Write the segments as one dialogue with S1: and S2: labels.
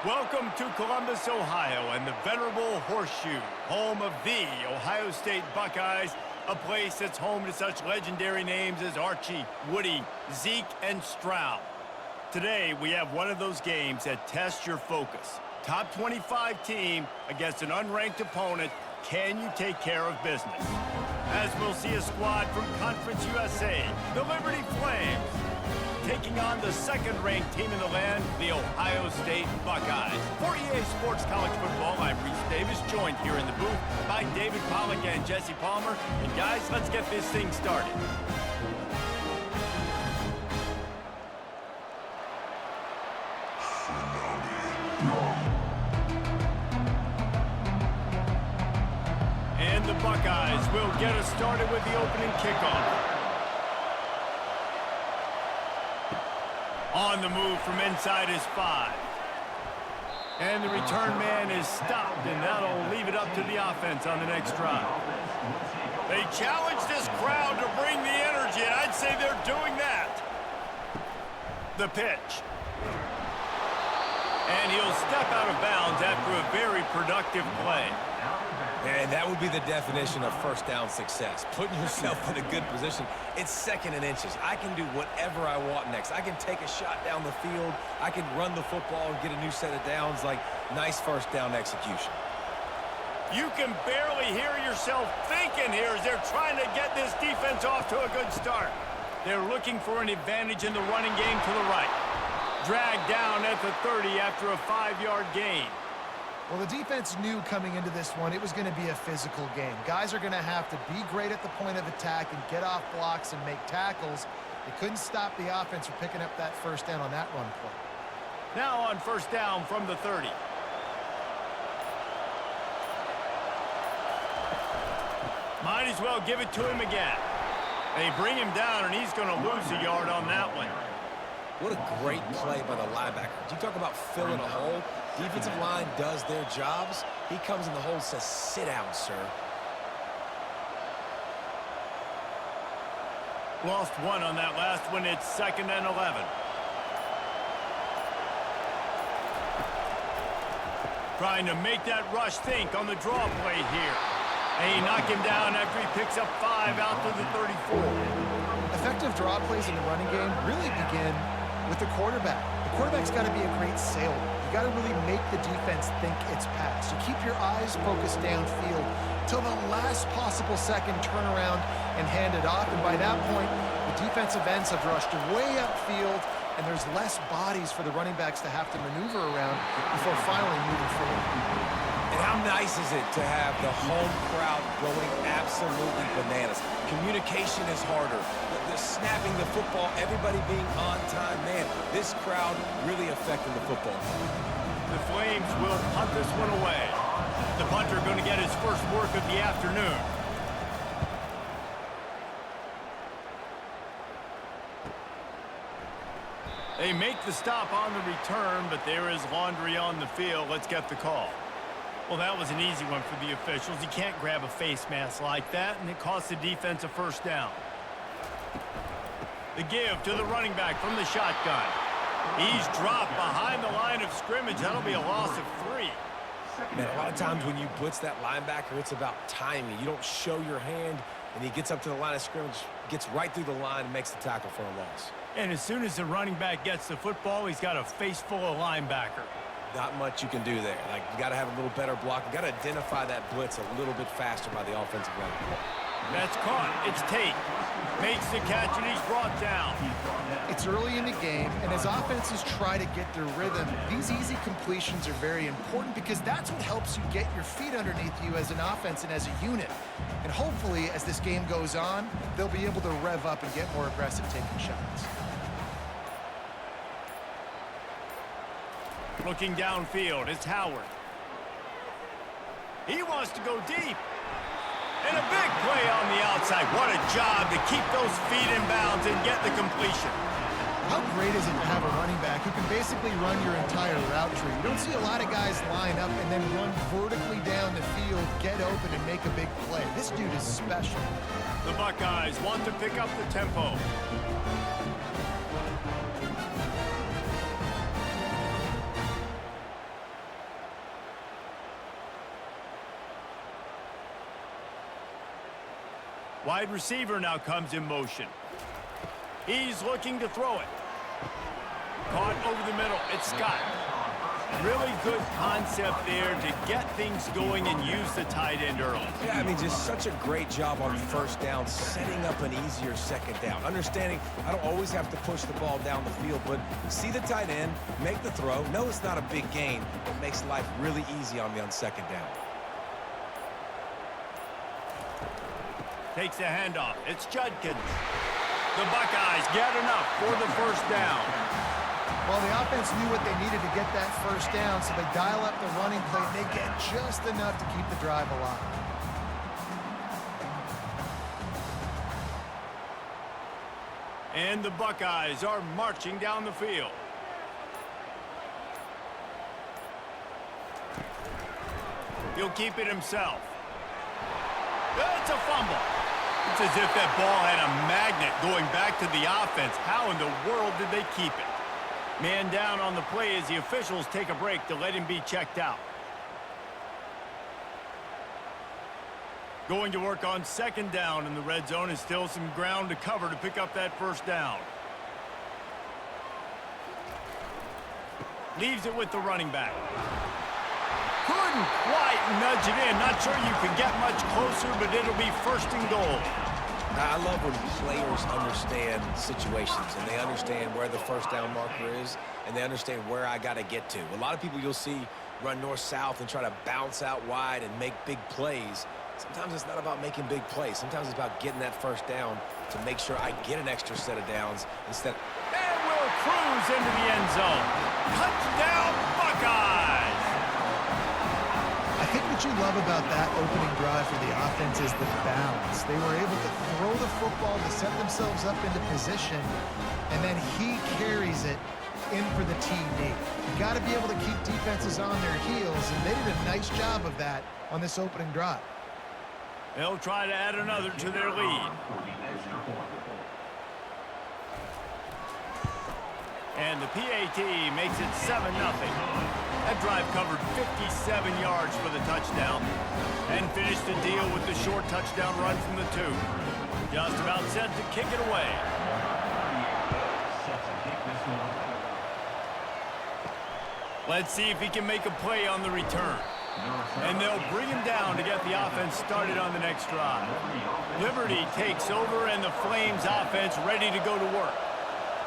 S1: Welcome to Columbus, Ohio, and the venerable Horseshoe, home of the Ohio State Buckeyes, a place that's home to such legendary names as Archie, Woody, Zeke, and Stroud. Today, we have one of those games that tests your focus. Top 25 team against an unranked opponent. Can you take care of business? As we'll see a squad from Conference USA, the Liberty Flames, taking on the second-ranked team in the land, the Ohio State Buckeyes. For EA Sports College Football, I'm Reese Davis, joined here in the booth by David Pollack and Jesse Palmer. And guys, let's get this thing started. And the Buckeyes will get us started with the opening kickoff. On the move from inside his 5. And the return man is stopped, and that'll leave it up to the offense on the next drive. They challenge this crowd to bring the energy, and I'd say they're doing that. The pitch. And he'll step out of bounds after a very productive play.
S2: And that would be the definition of first down success. Putting yourself in a good position. It's second and inches. I can do whatever I want next. I can take a shot down the field. I can run the football and get a new set of downs. Like, nice first down execution.
S1: You can barely hear yourself thinking here as they're trying to get this defense off to a good start. They're looking for an advantage in the running game to the right. Dragged down at the 30 after a 5-yard gain.
S3: Well, the defense knew coming into this one it was going to be a physical game. Guys are going to have to be great at the point of attack and get off blocks and make tackles. They couldn't stop the offense from picking up that first down on that run play.
S1: Now on first down from the 30. Might as well give it to him again. They bring him down, and he's going to lose a yard on that one.
S2: What a great play by the linebacker. You talk about filling a hole. Defensive line does their jobs. He comes in the hole and says, sit down, sir.
S1: Lost one on that last one. It's 2nd and 11. Trying to make that rush think on the draw play here. And he knocked him down after he picks up 5 out to the 34.
S3: Effective draw plays in the running game really begin with the quarterback. The quarterback's got to be a great sailor. You got to really make the defense think it's pass. You keep your eyes focused downfield till the last possible second, turn around and hand it off. And by that point, the defensive ends have rushed way upfield, and there's less bodies for the running backs to have to maneuver around before finally moving forward.
S2: And how nice is it to have the home crowd going absolutely bananas? Communication is harder. The snapping the football, everybody being on time. Man, this crowd really affecting the football.
S1: The Flames will punt this one away. The punter going to get his first work of the afternoon. They make the stop on the return, but there is laundry on the field. Let's get the call. Well, that was an easy one for the officials. You can't grab a face mask like that, and it costs the defense a first down. The give to the running back from the shotgun. He's dropped behind the line of scrimmage. That'll be a loss of 3.
S2: Man, a lot of times when you blitz that linebacker, it's about timing. You don't show your hand, and he gets up to the line of scrimmage, gets right through the line, and makes the tackle for a loss.
S1: And as soon as the running back gets the football, he's got a face full of linebacker.
S2: Not much you can do there. Like, you got to have a little better block. You got to identify that blitz a little bit faster by the offensive line.
S1: That's caught. It's Tate. Makes the catch, and he's brought down.
S3: It's early in the game, and as offenses try to get their rhythm, these easy completions are very important because that's what helps you get your feet underneath you as an offense and as a unit. And hopefully, as this game goes on, they'll be able to rev up and get more aggressive taking shots.
S1: Looking downfield, it's Howard. He wants to go deep. And a big play on the outside. What a job to keep those feet in bounds and get the completion.
S3: How great is it to have a running back who can basically run your entire route tree? You don't see a lot of guys line up and then run vertically down the field, get open, and make a big play. This dude is special.
S1: The Buckeyes want to pick up the tempo. Wide receiver now comes in motion. He's looking to throw it. Caught over the middle. It's Scott. Really good concept there to get things going and use the tight end early.
S2: Yeah, I mean, just such a great job on first down, setting up an easier second down. Understanding I don't always have to push the ball down the field, but see the tight end, make the throw. No, it's not a big gain. It makes life really easy on me on second down.
S1: Takes the handoff. It's Judkins. The Buckeyes get enough for the first down.
S3: Well, the offense knew what they needed to get that first down, so they dial up the running play, and they get just enough to keep the drive alive.
S1: And the Buckeyes are marching down the field. He'll keep it himself. It's a fumble. It's as if that ball had a magnet going back to the offense. How in the world did they keep it? Man down on the play as the officials take a break to let him be checked out. Going to work on second down in the red zone, is still some ground to cover to pick up that first down. Leaves it with the running back. Couldn't quite nudge it in. Not sure you can get much closer, but it'll be first and goal.
S2: I love when players understand situations and they understand where the first down marker is and they understand where I got to get to. A lot of people you'll see run north-south and try to bounce out wide and make big plays. Sometimes it's not about making big plays. Sometimes it's about getting that first down to make sure I get an extra set of downs instead.
S1: And will cruise into the end zone. Touchdown, Buckeyes!
S3: I think what you love about that opening drive for the offense is the balance. They were able to throw the football to set themselves up into position, and then he carries it in for the TD. You got to be able to keep defenses on their heels, and they did a nice job of that on this opening drive.
S1: They'll try to add another to their lead. And the PAT makes it 7-0. That drive covered 57 yards for the touchdown and finished the deal with the short touchdown run from the 2. Just about set to kick it away. Let's see if he can make a play on the return. And they'll bring him down to get the offense started on the next drive. Liberty takes over and the Flames offense ready to go to work.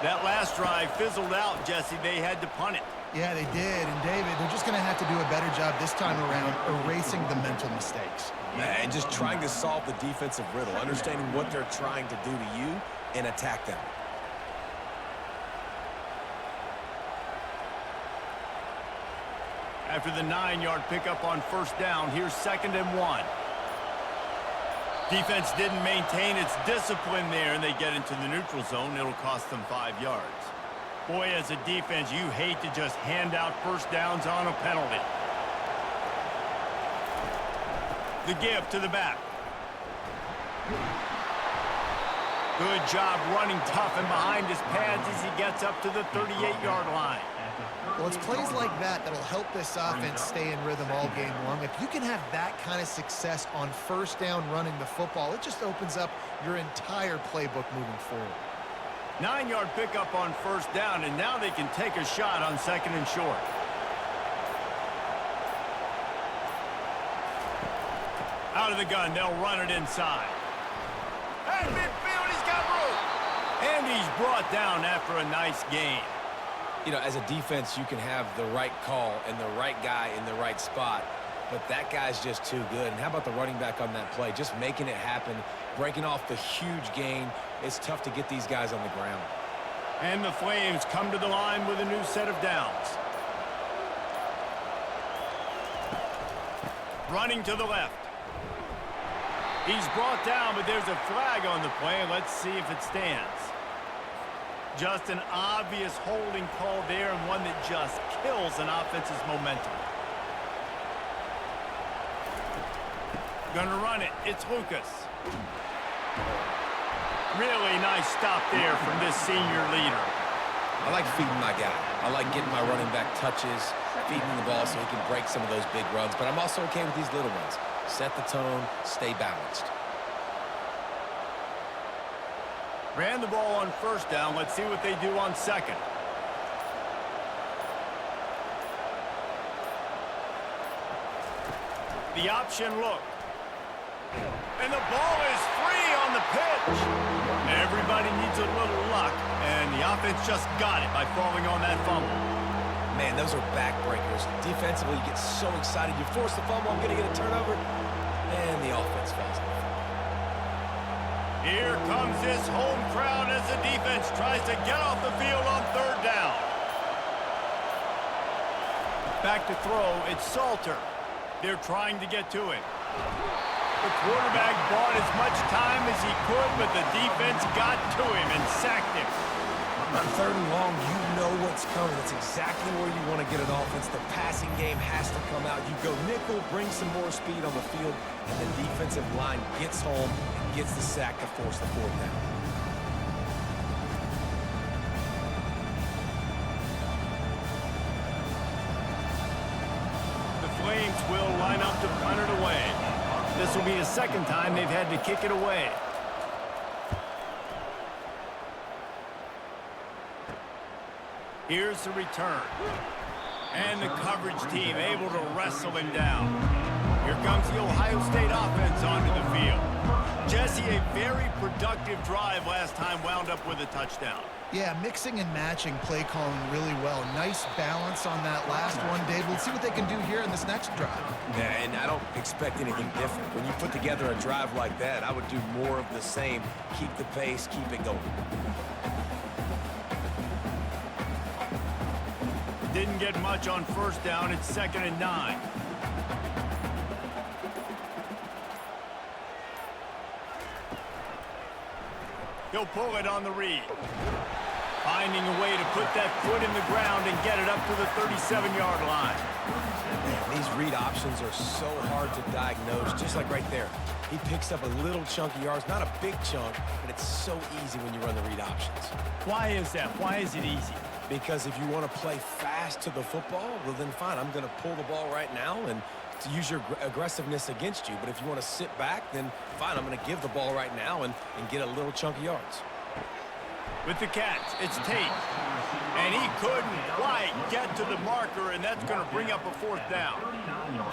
S1: That last drive fizzled out, Jesse. They had to punt it.
S3: Yeah, they did. And, David, they're just going to have to do a better job this time around erasing the mental mistakes.
S2: And just trying to solve the defensive riddle, understanding what they're trying to do to you and attack them.
S1: After the 9-yard pickup on first down, here's 2nd and 1. Defense didn't maintain its discipline there, and they get into the neutral zone. It'll cost them 5 yards. Boy, as a defense, you hate to just hand out first downs on a penalty. The give to the back. Good job running tough and behind his pads as he gets up to the 38-yard line.
S3: Well, it's plays like that that'll help this offense stay in rhythm all game long. If you can have that kind of success on first down running the football, it just opens up your entire playbook moving forward.
S1: 9-yard pickup on first down, and now they can take a shot on 2nd and short. Out of the gun, they'll run it inside. Hey, midfield, he's got room. And he's brought down after a nice gain.
S2: You know, as a defense, you can have the right call and the right guy in the right spot, but that guy's just too good. And how about the running back on that play? Just making it happen, breaking off the huge gain. It's tough to get these guys on the ground.
S1: And the Flames come to the line with a new set of downs. Running to the left. He's brought down, but there's a flag on the play. Let's see if it stands. Just an obvious holding call there, and one that just kills an offense's momentum. Gonna run it. It's Lucas. Really nice stop there from this senior leader.
S2: I like feeding my guy. I like getting my running back touches, feeding the ball so he can break some of those big runs, but I'm also okay with these little ones. Set the tone, stay balanced.
S1: Ran the ball on first down. Let's see what they do on second. The option look. And the ball is free on the pitch. Everybody needs a little luck, and the offense just got it by falling on that fumble.
S2: Man, those are backbreakers. Defensively, you get so excited. You force the fumble, I'm going to get a turnover, and the offense falls.
S1: Here comes this home crowd as the defense tries to get off the field on third down. Back to throw, it's Salter. They're trying to get to it. The quarterback bought as much time as he could, but the defense got to him and sacked him.
S2: On third and long, you know what's coming. That's exactly where you want to get an offense. The passing game has to come out. You go nickel, bring some more speed on the field, and the defensive line gets home and gets the sack to force the fourth down.
S1: The Flames will line up to punt it away. This will be the second time they've had to kick it away. Here's the return. And the coverage team able to wrestle him down. Here comes the Ohio State offense onto the field. Jesse, a very productive drive last time wound up with a touchdown.
S3: Yeah, mixing and matching play calling really well. Nice balance on that last one, Dave. Let's see what they can do here in this next drive.
S2: Yeah, and I don't expect anything different. When you put together a drive like that, I would do more of the same. Keep the pace, keep it going.
S1: Didn't get much on first down. It's 2nd and 9. He'll pull it on the read. Finding a way to put that foot in the ground and get it up to the 37-yard line.
S2: Man, these read options are so hard to diagnose, just like right there. He picks up a little chunk of yards, not a big chunk, but it's so easy when you run the read options.
S1: Why is that? Why is it easy?
S2: Because if you want to play fast to the football, well then fine, I'm going to pull the ball right now and to use your aggressiveness against you. But if you want to sit back, then fine, I'm going to give the ball right now and get a little chunk of yards.
S1: With the catch, it's Tate. And he couldn't quite get to the marker, and that's going to bring up a 4th down.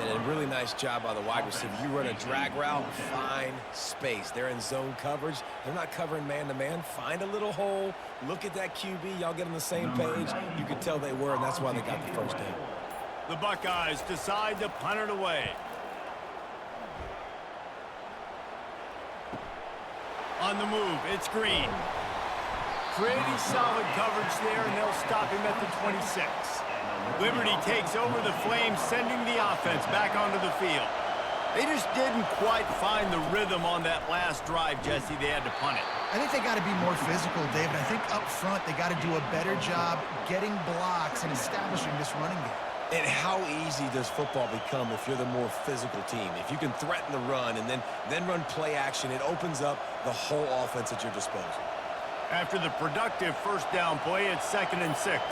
S2: And a really nice job by the wide receiver. You run a drag route, find space. They're in zone coverage. They're not covering man-to-man. Find a little hole. Look at that QB. Y'all get on the same page. You could tell they were, and that's why they got the first down.
S1: The Buckeyes decide to punt it away. On the move, it's Green. Pretty solid coverage there, and they'll stop him at the 26. Liberty takes over the Flames, sending the offense back onto the field. They just didn't quite find the rhythm on that last drive, Jesse. They had to punt it.
S3: I think they got to be more physical, David. I think up front they got to do a better job getting blocks and establishing this running game.
S2: And how easy does football become if you're the more physical team? If you can threaten the run and then run play action, it opens up the whole offense at your disposal.
S1: After the productive first down play, it's 2nd and 6.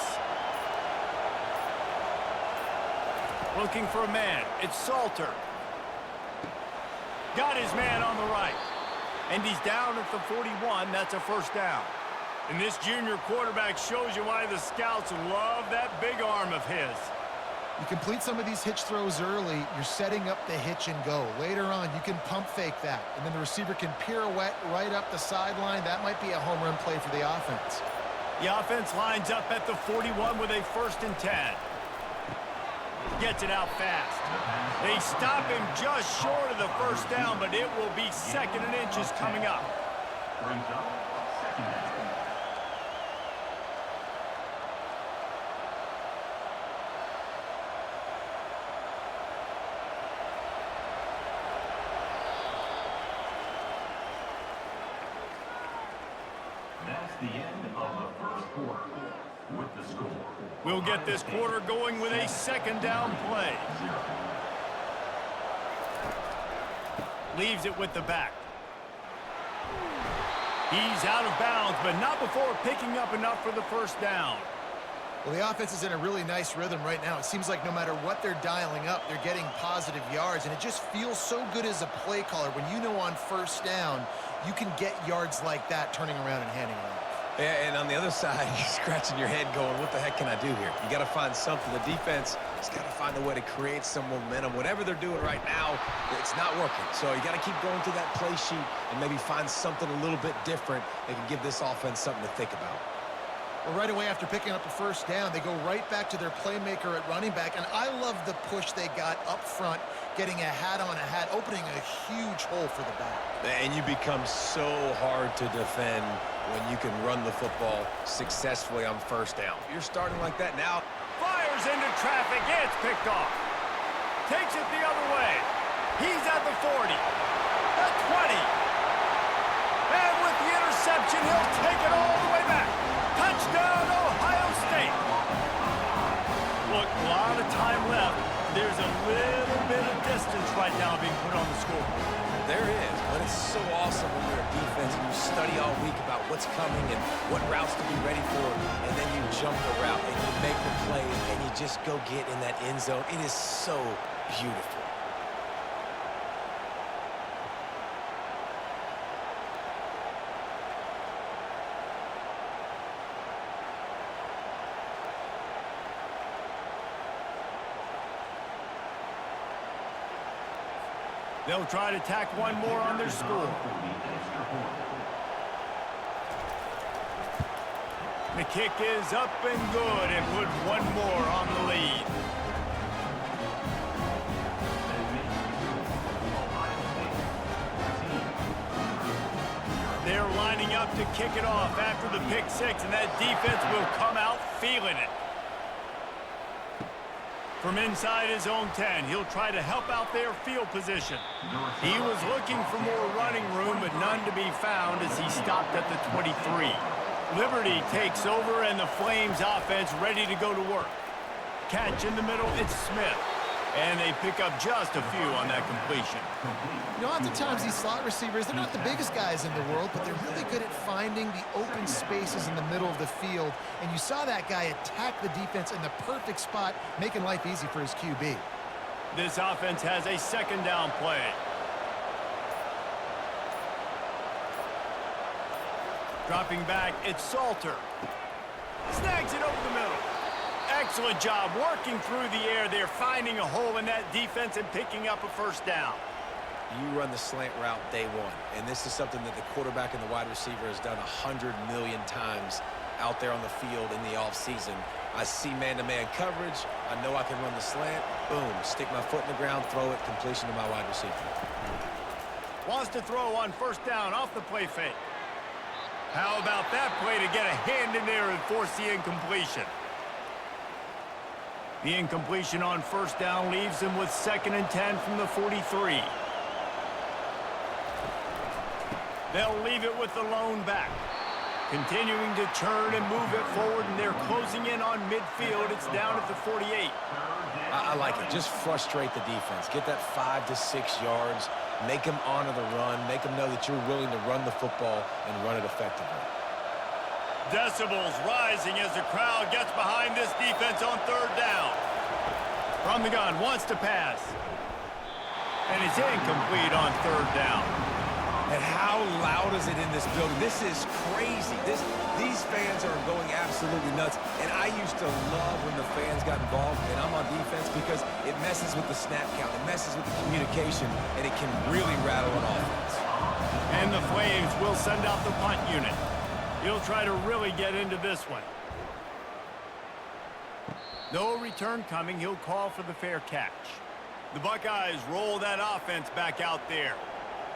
S1: Looking for a man. It's Salter. Got his man on the right. And he's down at the 41. That's a first down. And this junior quarterback shows you why the scouts love that big arm of his.
S3: You complete some of these hitch throws early, you're setting up the hitch and go. Later on, you can pump fake that, and then the receiver can pirouette right up the sideline. That might be a home run play for the offense.
S1: The offense lines up at the 41 with a 1st and 10. Gets it out fast. They stop him just short of the first down, but it will be 2nd and inches coming up.
S4: Brings up 2nd and 10. That's the end of the first quarter with the score.
S1: We'll get this quarter going with a 2nd down play. Leaves it with the back. He's out of bounds, but not before picking up enough for the first down.
S3: Well, the offense is in a really nice rhythm right now. It seems like no matter what they're dialing up, they're getting positive yards, and it just feels so good as a play caller when you know on first down you can get yards like that turning around and handing it off.
S2: Yeah, and on the other side, you're scratching your head going, what the heck can I do here? You got to find something. The defense has got to find a way to create some momentum. Whatever they're doing right now, it's not working. So you got to keep going through that play sheet and maybe find something a little bit different that can give this offense something to think about.
S3: Well, right away after picking up a first down, they go right back to their playmaker at running back, and I love the push they got up front, getting a hat on a hat, opening a huge hole for the back.
S2: And you become so hard to defend when you can run the football successfully on first down. You're starting like that now.
S1: Fires into traffic. It's picked off. Takes it the other way. He's at the 40. The 20. And with the interception, he'll take it all the way back. Touchdown, Ohio State. Look, a lot of time left. There's a little bit of distance right now being put on the scoreboard.
S2: There is, but it's so awesome when you're a defense and you study all week about what's coming and what routes to be ready for, and then you jump the route and you make the play and you just go get in that end zone. It is so beautiful.
S1: They'll try to tack one more on their score. The kick is up and good and put one more on the lead. They're lining up to kick it off after the pick six, and that defense will come out feeling it. From inside his own 10, he'll try to help out their field position. He was looking for more running room, but none to be found as he stopped at the 23. Liberty takes over, and the Flames offense ready to go to work. Catch in the middle, it's Smith. And they pick up just a few on that completion.
S3: You know, oftentimes these slot receivers, they're not the biggest guys in the world, but they're really good at finding the open spaces in the middle of the field. And you saw that guy attack the defense in the perfect spot, making life easy for his QB.
S1: This offense has a second down play. Dropping back, it's Salter. Snags it over the middle. Excellent job working through the air there, finding a hole in that defense and picking up a first down.
S2: You run the slant route day one, and this is something that the quarterback and the wide receiver has done 100 million times out there on the field in the offseason. I see man-to-man coverage. I know I can run the slant. Boom, stick my foot in the ground, throw it, completion to my wide receiver.
S1: Wants to throw on first down off the play fake. How about that play to get a hand in there and force the incompletion? The incompletion on first down leaves him with 2nd and 10 from the 43. They'll leave it with the lone back. Continuing to turn and move it forward, and they're closing in on midfield. It's down at the 48.
S2: I like it. Just frustrate the defense. Get that 5 to 6 yards. Make them honor the run. Make them know that you're willing to run the football and run it effectively.
S1: Decibels rising as the crowd gets behind this defense on third down. From the gun, wants to pass. And it's incomplete on third down.
S2: And how loud is it in this building? This is crazy. These fans are going absolutely nuts. And I used to love when the fans got involved, and I'm on defense, because it messes with the snap count. It messes with the communication, and it can really rattle an offense.
S1: And the Flames will send out the punt unit. He'll try to really get into this one. No return coming. He'll call for the fair catch. The Buckeyes roll that offense back out there.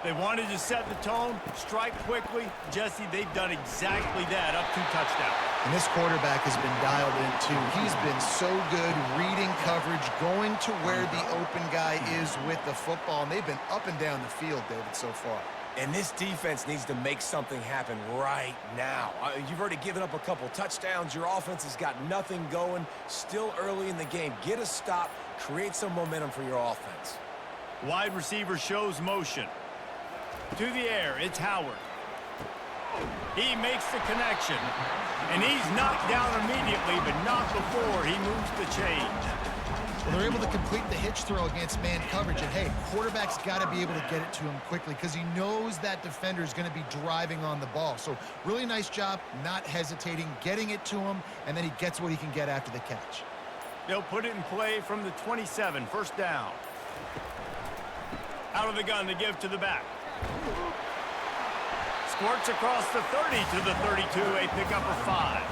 S1: They wanted to set the tone, strike quickly. Jesse, they've done exactly that, up 2 touchdowns.
S3: And this quarterback has been dialed in, too. He's been so good reading coverage, going to where the open guy is with the football. And they've been up and down the field, David, so far.
S2: And this defense needs to make something happen right now. You've already given up a couple touchdowns. Your offense has got nothing going. Still early in the game. Get a stop. Create some momentum for your offense.
S1: Wide receiver shows motion. To the air, it's Howard. He makes the connection. And he's knocked down immediately, but not before he moves the change.
S3: Well, they're able to complete the hitch throw against man coverage. And, hey, quarterback's got to be able to get it to him quickly because he knows that defender is going to be driving on the ball. So really nice job, not hesitating, getting it to him, and then he gets what he can get after the catch.
S1: They'll put it in play from the 27, first down. Out of the gun to give to the back. Squirts across the 30 to the 32, a pickup of 5.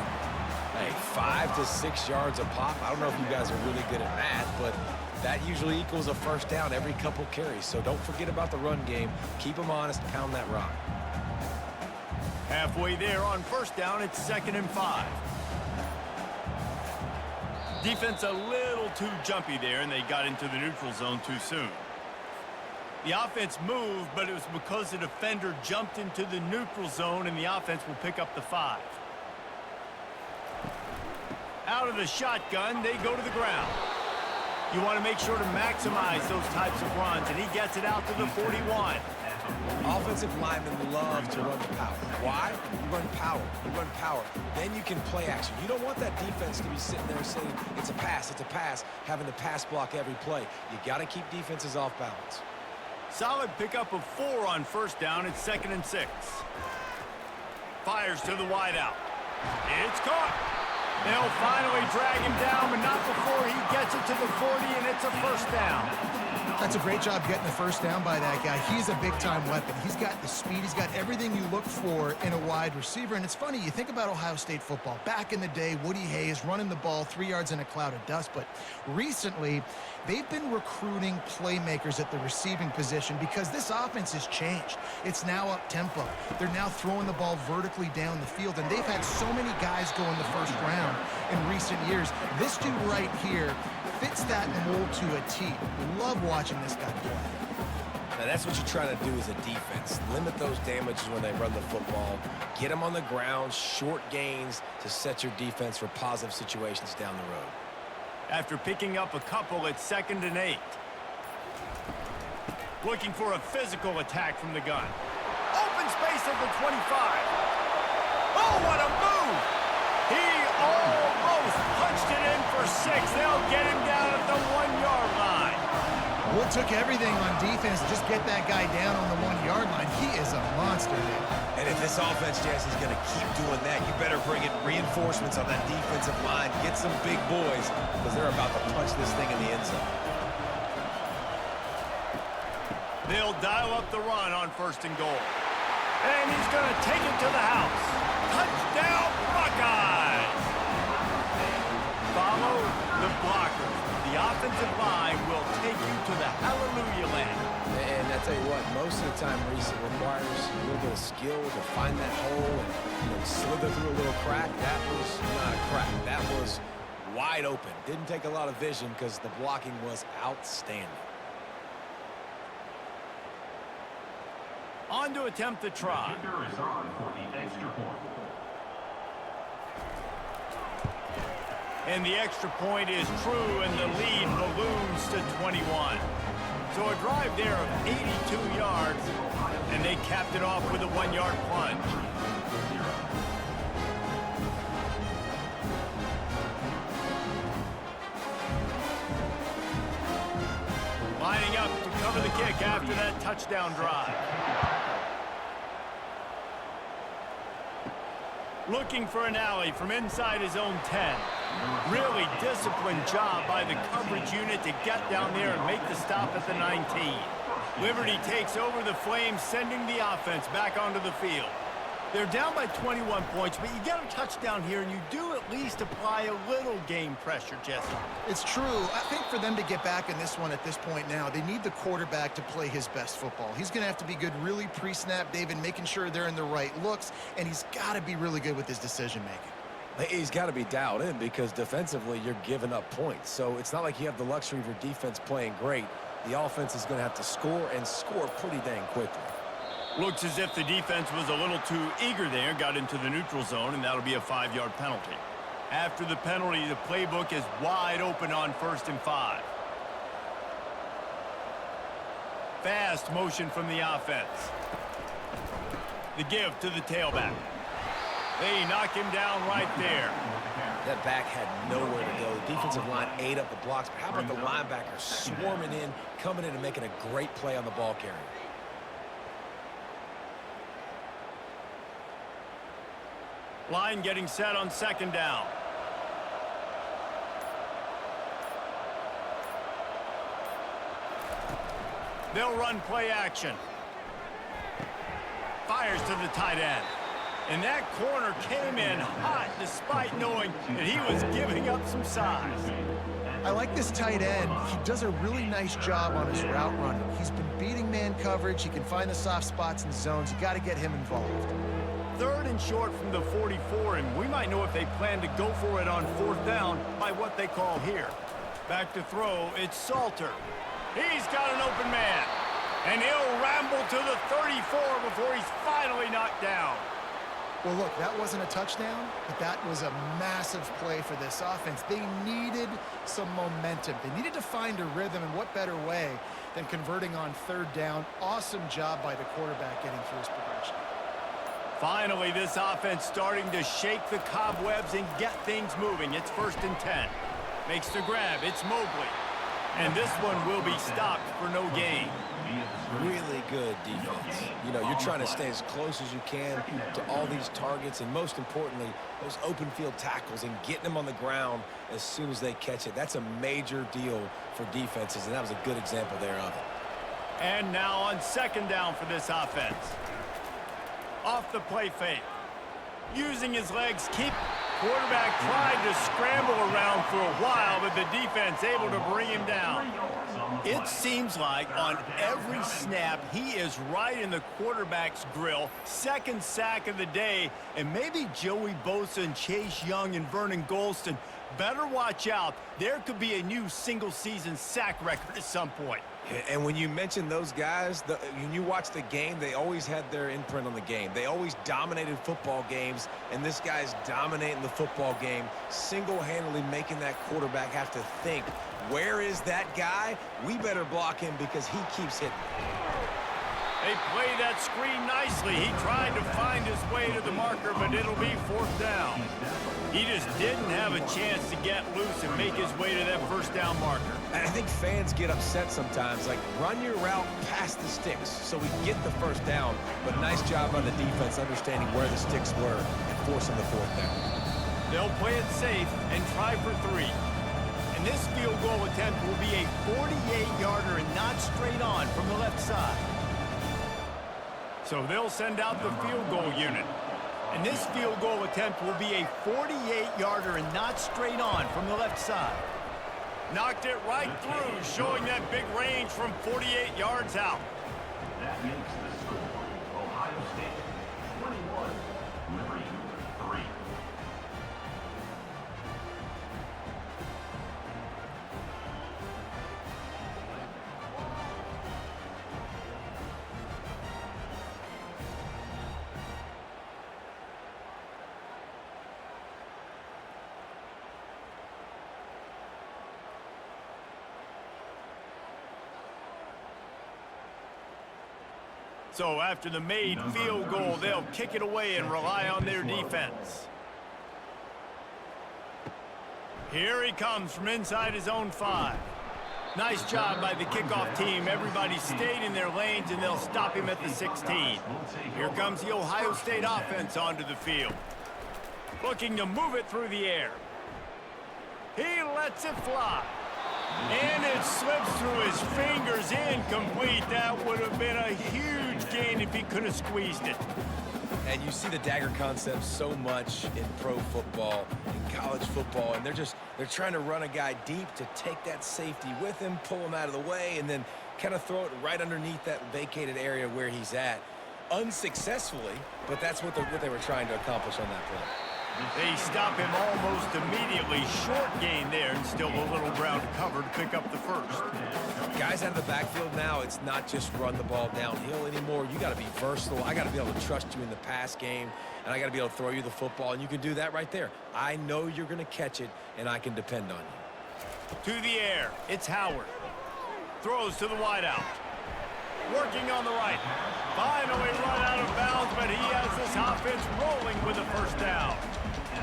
S2: Hey, 5 to 6 yards a pop. I don't know if you guys are really good at math, but that usually equals a first down every couple carries. So don't forget about the run game. Keep them honest, pound that rock.
S1: Halfway there on first down, it's 2nd and 5. Defense a little too jumpy there, and they got into the neutral zone too soon. The offense moved, but it was because the defender jumped into the neutral zone, and the offense will pick up the 5. Out of the shotgun, they go to the ground. You want to make sure to maximize those types of runs, and he gets it out to the 41.
S2: Offensive linemen love to run the power. Why? You run power. You run power. Then you can play action. You don't want that defense to be sitting there saying, it's a pass, having to pass block every play. You got to keep defenses off balance.
S1: Solid pickup of 4 on first down. It's 2nd and 6. Fires to the wideout. It's caught. They'll finally drag him down, but not before he gets it to the 40, and it's a first down.
S3: That's a great job getting the first down by that guy. He's a big-time weapon. He's got the speed. He's got everything you look for in a wide receiver. And it's funny, you think about Ohio State football. Back in the day, Woody Hayes running the ball 3 yards in a cloud of dust. But recently, they've been recruiting playmakers at the receiving position because this offense has changed. It's now up-tempo. They're now throwing the ball vertically down the field. And they've had so many guys go in the first round in recent years. This dude right here fits that mold to a T. Love watching this guy play.
S2: Now, that's what you're trying to do as a defense. Limit those damages when they run the football. Get them on the ground, short gains to set your defense for positive situations down the road.
S1: After picking up a couple, it's 2nd and 8. Looking for a physical attack from the gun. Open space at the 25. Oh, what a move! He almost punched it in for 6. They'll get him down at the 1-yard line.
S3: Well, it took everything on defense to just get that guy down on the 1-yard line. He is a monster, man.
S2: And if this offense, Jesse, is going to keep doing that, you better bring in reinforcements on that defensive line. Get some big boys because they're about to punch this thing in the end zone.
S1: They'll dial up the run on 1st and goal. And he's going to take it to the house. Touchdown, Buckeyes! Follow the blockers. The offensive line will take you to the hallelujah land.
S2: And I tell you what, most of the time, Reese, it requires a little bit of skill to find that hole and slither through a little crack. That was not a crack. That was wide open. Didn't take a lot of vision because the blocking was outstanding.
S1: On to attempt the try.
S4: The kicker is on for the extra point.
S1: And the extra point is true, and the lead balloons to 21. So a drive there of 82 yards, and they capped it off with a 1-yard plunge. Lining up to cover the kick after that touchdown drive. Looking for an alley from inside his own 10. Really disciplined job by the coverage unit to get down there and make the stop at the 19. Liberty takes over the Flames, sending the offense back onto the field. They're down by 21 points, but you get a touchdown here, and you do at least apply a little game pressure, Jesse.
S3: It's true. I think for them to get back in this one at this point now, they need the quarterback to play his best football. He's going to have to be good really pre-snap, David, making sure they're in the right looks, and he's got to be really good with his decision-making.
S2: He's got to be dialed in because defensively you're giving up points. So it's not like you have the luxury of your defense playing great. The offense is going to have to score and score pretty dang quickly.
S1: Looks as if the defense was a little too eager there, got into the neutral zone, and that'll be a 5-yard penalty. After the penalty, the playbook is wide open on 1st and 5. Fast motion from the offense. The give to the tailback. They knock him down right there.
S2: That back had nowhere to go. The defensive line ate up the blocks. But how about the linebacker swarming in, coming in and making a great play on the ball carrier?
S1: Line getting set on second down. They'll run play action. Fires to the tight end. And that corner came in hot despite knowing that he was giving up some size.
S3: I like this tight end. He does a really nice job on his route running. He's been beating man coverage. He can find the soft spots and zones. You got to get him involved.
S1: 3rd and short from the 44, and we might know if they plan to go for it on 4th down by what they call here. Back to throw, it's Salter. He's got an open man, and he'll ramble to the 34 before he's finally knocked down.
S3: Well, look, that wasn't a touchdown, but that was a massive play for this offense. They needed some momentum. They needed to find a rhythm, and what better way than converting on 3rd down. Awesome job by the quarterback getting through his progression.
S1: Finally, this offense starting to shake the cobwebs and get things moving. It's 1st and 10. Makes the grab. It's Mobley. And this one will be stopped for no gain.
S2: Really good defense. You know, you're trying to stay as close as you can to all these targets, and most importantly, those open field tackles and getting them on the ground as soon as they catch it. That's a major deal for defenses, and that was a good example there of it.
S1: And now on 2nd down for this offense. Off the play fake. Using his legs, quarterback tried to scramble around for a while, but the defense able to bring him down. It seems like on every snap, he is right in the quarterback's grill. 2nd sack of the day, and maybe Joey Bosa and Chase Young and Vernon Golston better watch out. There could be a new single-season sack record at some point.
S2: And when you mention those guys, when you watch the game, they always had their imprint on the game. They always dominated football games, and this guy's dominating the football game, single-handedly making that quarterback have to think, where is that guy? We better block him because he keeps hitting.
S1: They play that screen nicely. He tried to find his way to the marker, but it'll be 4th down. He just didn't have a chance to get loose and make his way to that 1st down marker.
S2: And I think fans get upset sometimes, like run your route past the sticks so we get the 1st down, but nice job by the defense understanding where the sticks were and forcing the 4th down.
S1: They'll play it safe and try for 3. And this field goal attempt will be a 48-yarder and not straight on from the left side. So they'll send out the field goal unit. And this field goal attempt will be a 48-yarder and not straight on from the left side. Knocked it right through, showing that big range from 48 yards out.
S4: That makes the score Ohio State 21, Liberty 3.
S1: So after the made field goal, they'll kick it away and rely on their defense. Here he comes from inside his own 5. Nice job by the kickoff team. Everybody stayed in their lanes, and they'll stop him at the 16. Here comes the Ohio State offense onto the field. Looking to move it through the air. He lets it fly. And it slips through his fingers, incomplete. That would have been a huge gain if he could have squeezed it.
S2: And you see the dagger concept so much in pro football, in college football, and they're trying to run a guy deep to take that safety with him, pull him out of the way, and then kind of throw it right underneath that vacated area where he's at. Unsuccessfully, but that's what they were trying to accomplish on that play.
S1: They stop him almost immediately. Short gain there, and still a little ground to cover to pick up the 1st.
S2: Guys out of the backfield now, it's not just run the ball downhill anymore. You got to be versatile. I got to be able to trust you in the pass game, and I got to be able to throw you the football, and you can do that right there. I know you're going to catch it, and I can depend on you.
S1: To the air, it's Howard. Throws to the wideout. Working on the right. Finally run out of bounds, but he has this offense rolling with a first down.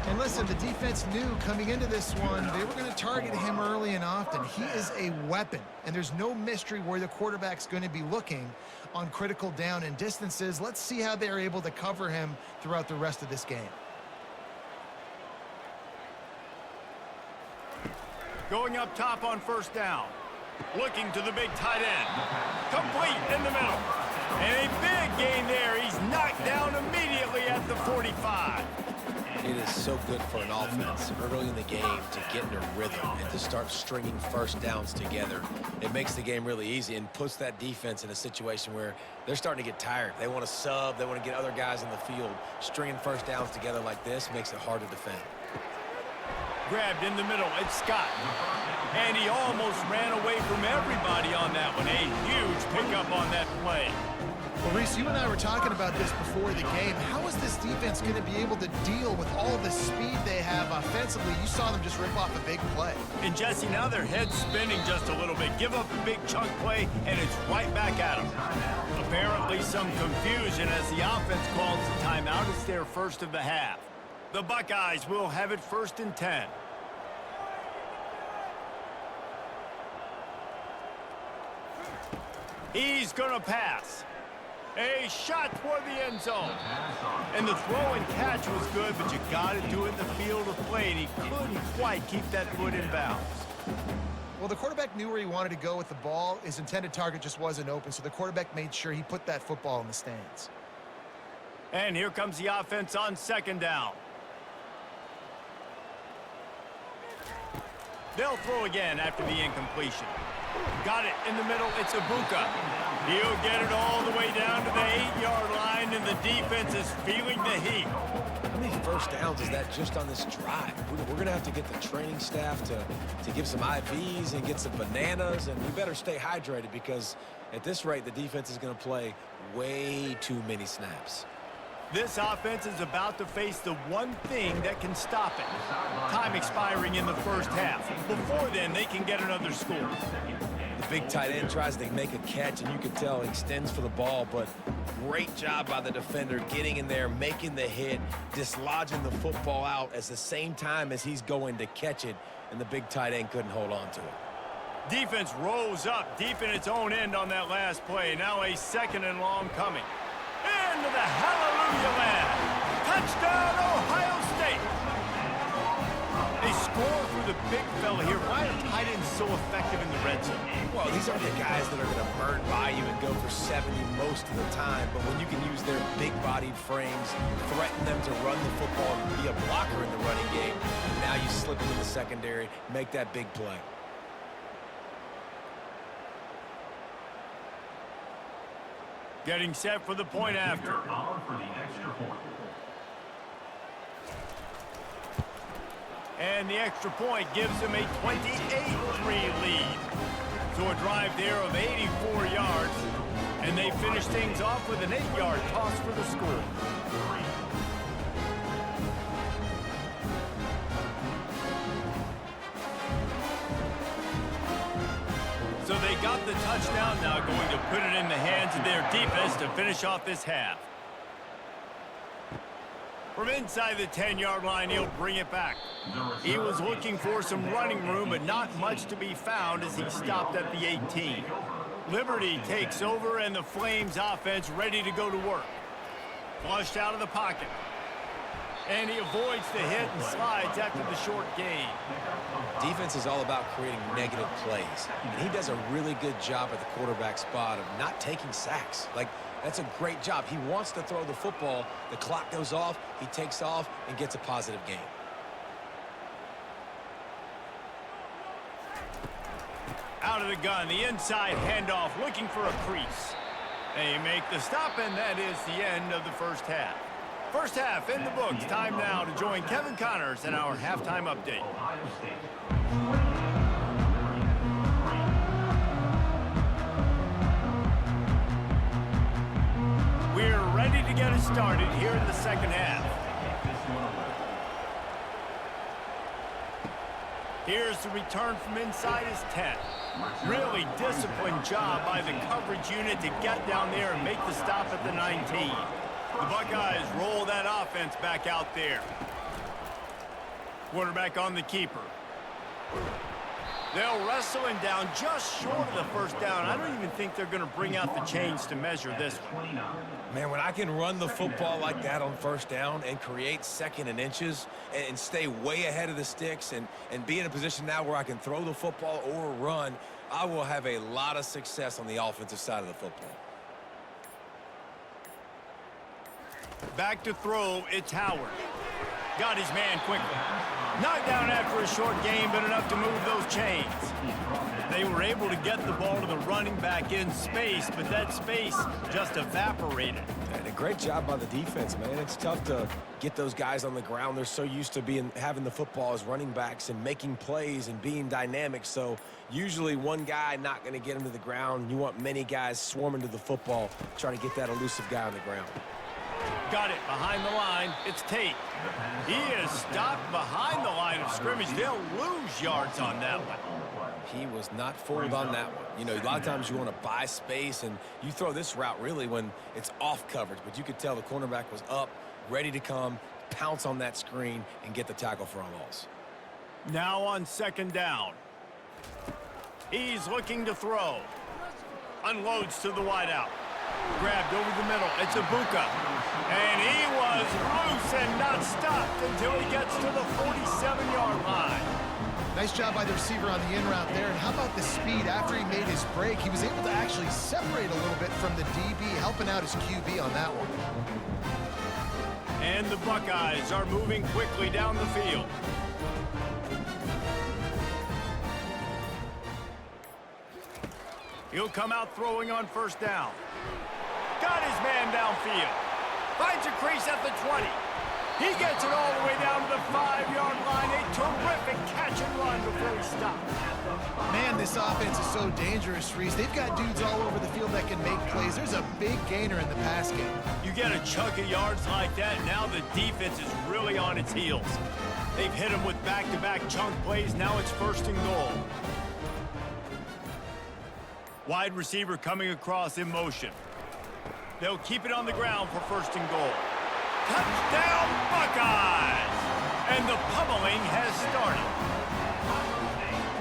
S3: And listen, the defense knew coming into this one, they were going to target him early and often. He is a weapon, and there's no mystery where the quarterback's going to be looking on critical down and distances. Let's see how they're able to cover him throughout the rest of this game.
S1: Going up top on first down. Looking to the big tight end. Complete in the middle. And a big gain there. He's knocked down immediately at the 45.
S2: It is so good for an offense early in the game to get in a rhythm and to start stringing first downs together. It makes the game really easy and puts that defense in a situation where they're starting to get tired. They want to sub. They want to get other guys in the field. Stringing first downs together like this makes it hard to defend.
S1: Grabbed in the middle. It's Scott. And he almost ran away from everybody on that one. A huge pickup on that play.
S3: Well, Reese, you and I were talking about this before the game. How is this defense going to be able to deal with all the speed they have offensively? You saw them just rip off a big play.
S1: And Jesse, now their head's spinning just a little bit. Give up a big chunk play, and it's right back at them. Apparently some confusion as the offense calls the timeout. It's their first of the half. The Buckeyes will have it 1st and 10. He's going to pass. A shot toward the end zone. And the throw and catch was good, but you got to do it in the field of play, and he couldn't quite keep that foot in bounds.
S3: Well, the quarterback knew where he wanted to go with the ball. His intended target just wasn't open, so the quarterback made sure he put that football in the stands.
S1: And here comes the offense on 2nd down. They'll throw again after the incompletion. Got it in the middle. It's Ibuka. He'll get it all the way down to the 8-yard line, and the defense is feeling the heat.
S2: How many first downs is that just on this drive? We're going to have to get the training staff to give some IVs and get some bananas, and we better stay hydrated because at this rate, the defense is going to play way too many snaps.
S1: This offense is about to face the one thing that can stop it. Time expiring in the first half. Before then, they can get another score.
S2: The big tight end tries to make a catch, and you can tell he extends for the ball, but great job by the defender getting in there, making the hit, dislodging the football out at the same time as he's going to catch it, and the big tight end couldn't hold on to it.
S1: Defense rose up deep in its own end on that last play. Now a 2nd and long coming. Into the hallelujah land. Touchdown, Ohio State. They score for the big fella here. Why are tight ends so effective in the red zone?
S2: Well, these aren't the guys that are going to burn by you and go for 70 most of the time, but when you can use their big-bodied frames, threaten them to run the football and be a blocker in the running game, and now you slip into the secondary, make that big play.
S1: Getting set for the point after. And the extra point gives them a 28-3 lead. So a drive there of 84 yards. And they finish things off with an 8-yard toss for the score. So they got the touchdown, now going to put it in the hands of their defense to finish off this half. From inside the 10-yard line, he'll bring it back. He was looking for some running room, but not much to be found as he stopped at the 18. Liberty takes over, and the Flames offense ready to go to work. Flushed out of the pocket. And he avoids the hit and slides after the short gain.
S2: Defense is all about creating negative plays, and he does a really good job at the quarterback spot of not taking sacks. Like, that's a great job. He wants to throw the football. The clock goes off, he takes off, and gets a positive gain.
S1: Out of the gun, the inside handoff, looking for a crease. They make the stop, and that is the end of the first half. First half in the books. Time now to join Kevin Connors in our halftime update. We're ready to get it started here in the second half. Here's the return from inside his 10. Really disciplined job by the coverage unit to get down there and make the stop at the 19. The Buckeyes roll that offense back out there. Quarterback on the keeper. They'll wrestle him down just short of the first down. I don't even think they're going to bring out the chains to measure this one.
S2: Man, when I can run the football like that on first down and create second and inches and stay way ahead of the sticks and be in a position now where I can throw the football or run, I will have a lot of success on the offensive side of the football.
S1: Back to throw, it's Howard. Got his man quickly. Knocked down after a short game, but enough to move those chains. They were able to get the ball to the running back in space, but that space just evaporated.
S2: And a great job by the defense, man. It's tough to get those guys on the ground. They're so used to having the football as running backs and making plays and being dynamic. So usually one guy not going to get him to the ground. You want many guys swarming to the football, trying to get that elusive guy on the ground.
S1: Got it behind the line. It's Tate. He is stopped behind the line of scrimmage. They'll lose yards on that one.
S2: He was not fooled on that one. You know, a lot of times you want to buy space, and you throw this route really when it's off coverage. But you could tell the cornerback was up, ready to come, pounce on that screen, and get the tackle for a loss.
S1: Now on second down. He's looking to throw. Unloads to the wideout. Grabbed over the middle. It's Ibuka. And he was loose and not stopped until he gets to the 47-yard line.
S3: Nice job by the receiver on the in route there. And how about the speed after he made his break? He was able to actually separate a little bit from the DB, helping out his QB on that one.
S1: And the Buckeyes are moving quickly down the field. He'll come out throwing on first down. Got his man downfield. Finds a crease at the 20. He gets it all the way down to the 5-yard line. A terrific catch and run before he stops.
S3: Man, this offense is so dangerous, Reese. They've got dudes all over the field that can make plays. There's a big gainer in the pass game.
S1: You get a chunk of yards like that, now the defense is really on its heels. They've hit him with back-to-back chunk plays. Now it's first and goal. Wide receiver coming across in motion. They'll keep it on the ground for first and goal. Touchdown, Buckeyes! And the pummeling has started.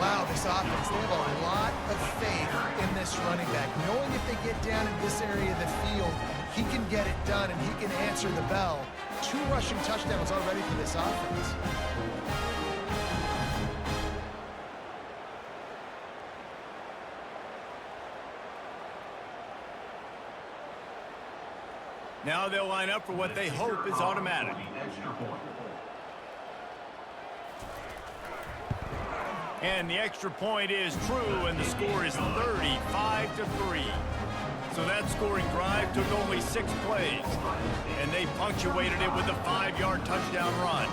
S3: Wow, this offense, they have a lot of faith in this running back. Knowing if they get down in this area of the field, he can get it done and he can answer the bell. 2 rushing touchdowns already for this offense.
S1: Now they'll line up for what they hope is automatic. And the extra point is true, and the score is 35-3. So that scoring drive took only 6 plays, and they punctuated it with a 5-yard touchdown run.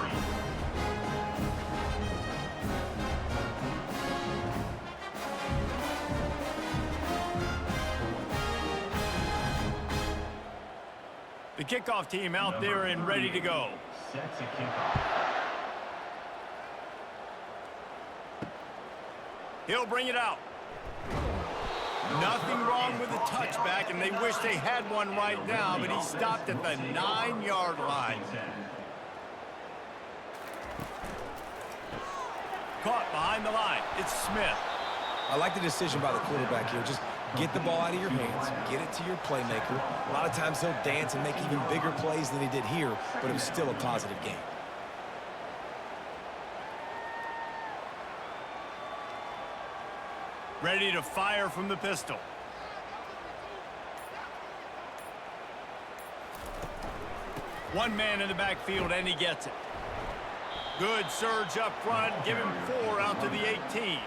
S1: The kickoff team out there and ready to go.
S4: Sets a kickoff.
S1: He'll bring it out. Nothing wrong with the touchback, and they wish they had one right now, but he stopped at the 9-yard line. Caught behind the line. It's Smith.
S2: I like the decision by the quarterback here. Just get the ball out of your hands, get it to your playmaker. A lot of times he'll dance and make even bigger plays than he did here, but it was still a positive game.
S1: Ready to fire from the pistol. One man in the backfield, and he gets it. Good surge up front. Give him 4 out to the 18.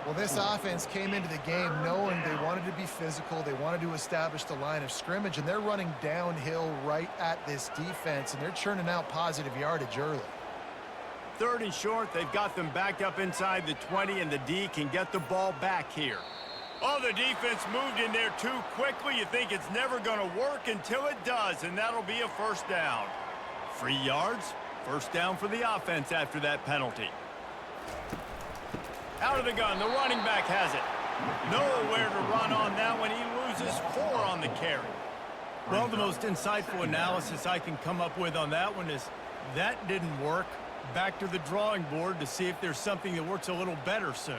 S3: Well, this offense came into the game knowing they wanted to be physical. They wanted to establish the line of scrimmage, and they're running downhill right at this defense, and they're churning out positive yardage early.
S1: 3rd and short. They've got them backed up inside the 20, and the D can get the ball back here. Oh, the defense moved in there too quickly. You think it's never going to work until it does, and that'll be a first down. 3 yards, first down for the offense after that penalty. Out of the gun, the running back has it. Nowhere to run on that one. He loses 4 on the carry. Well, the most insightful analysis I can come up with on that one is that didn't work. Back to the drawing board to see if there's something that works a little better soon.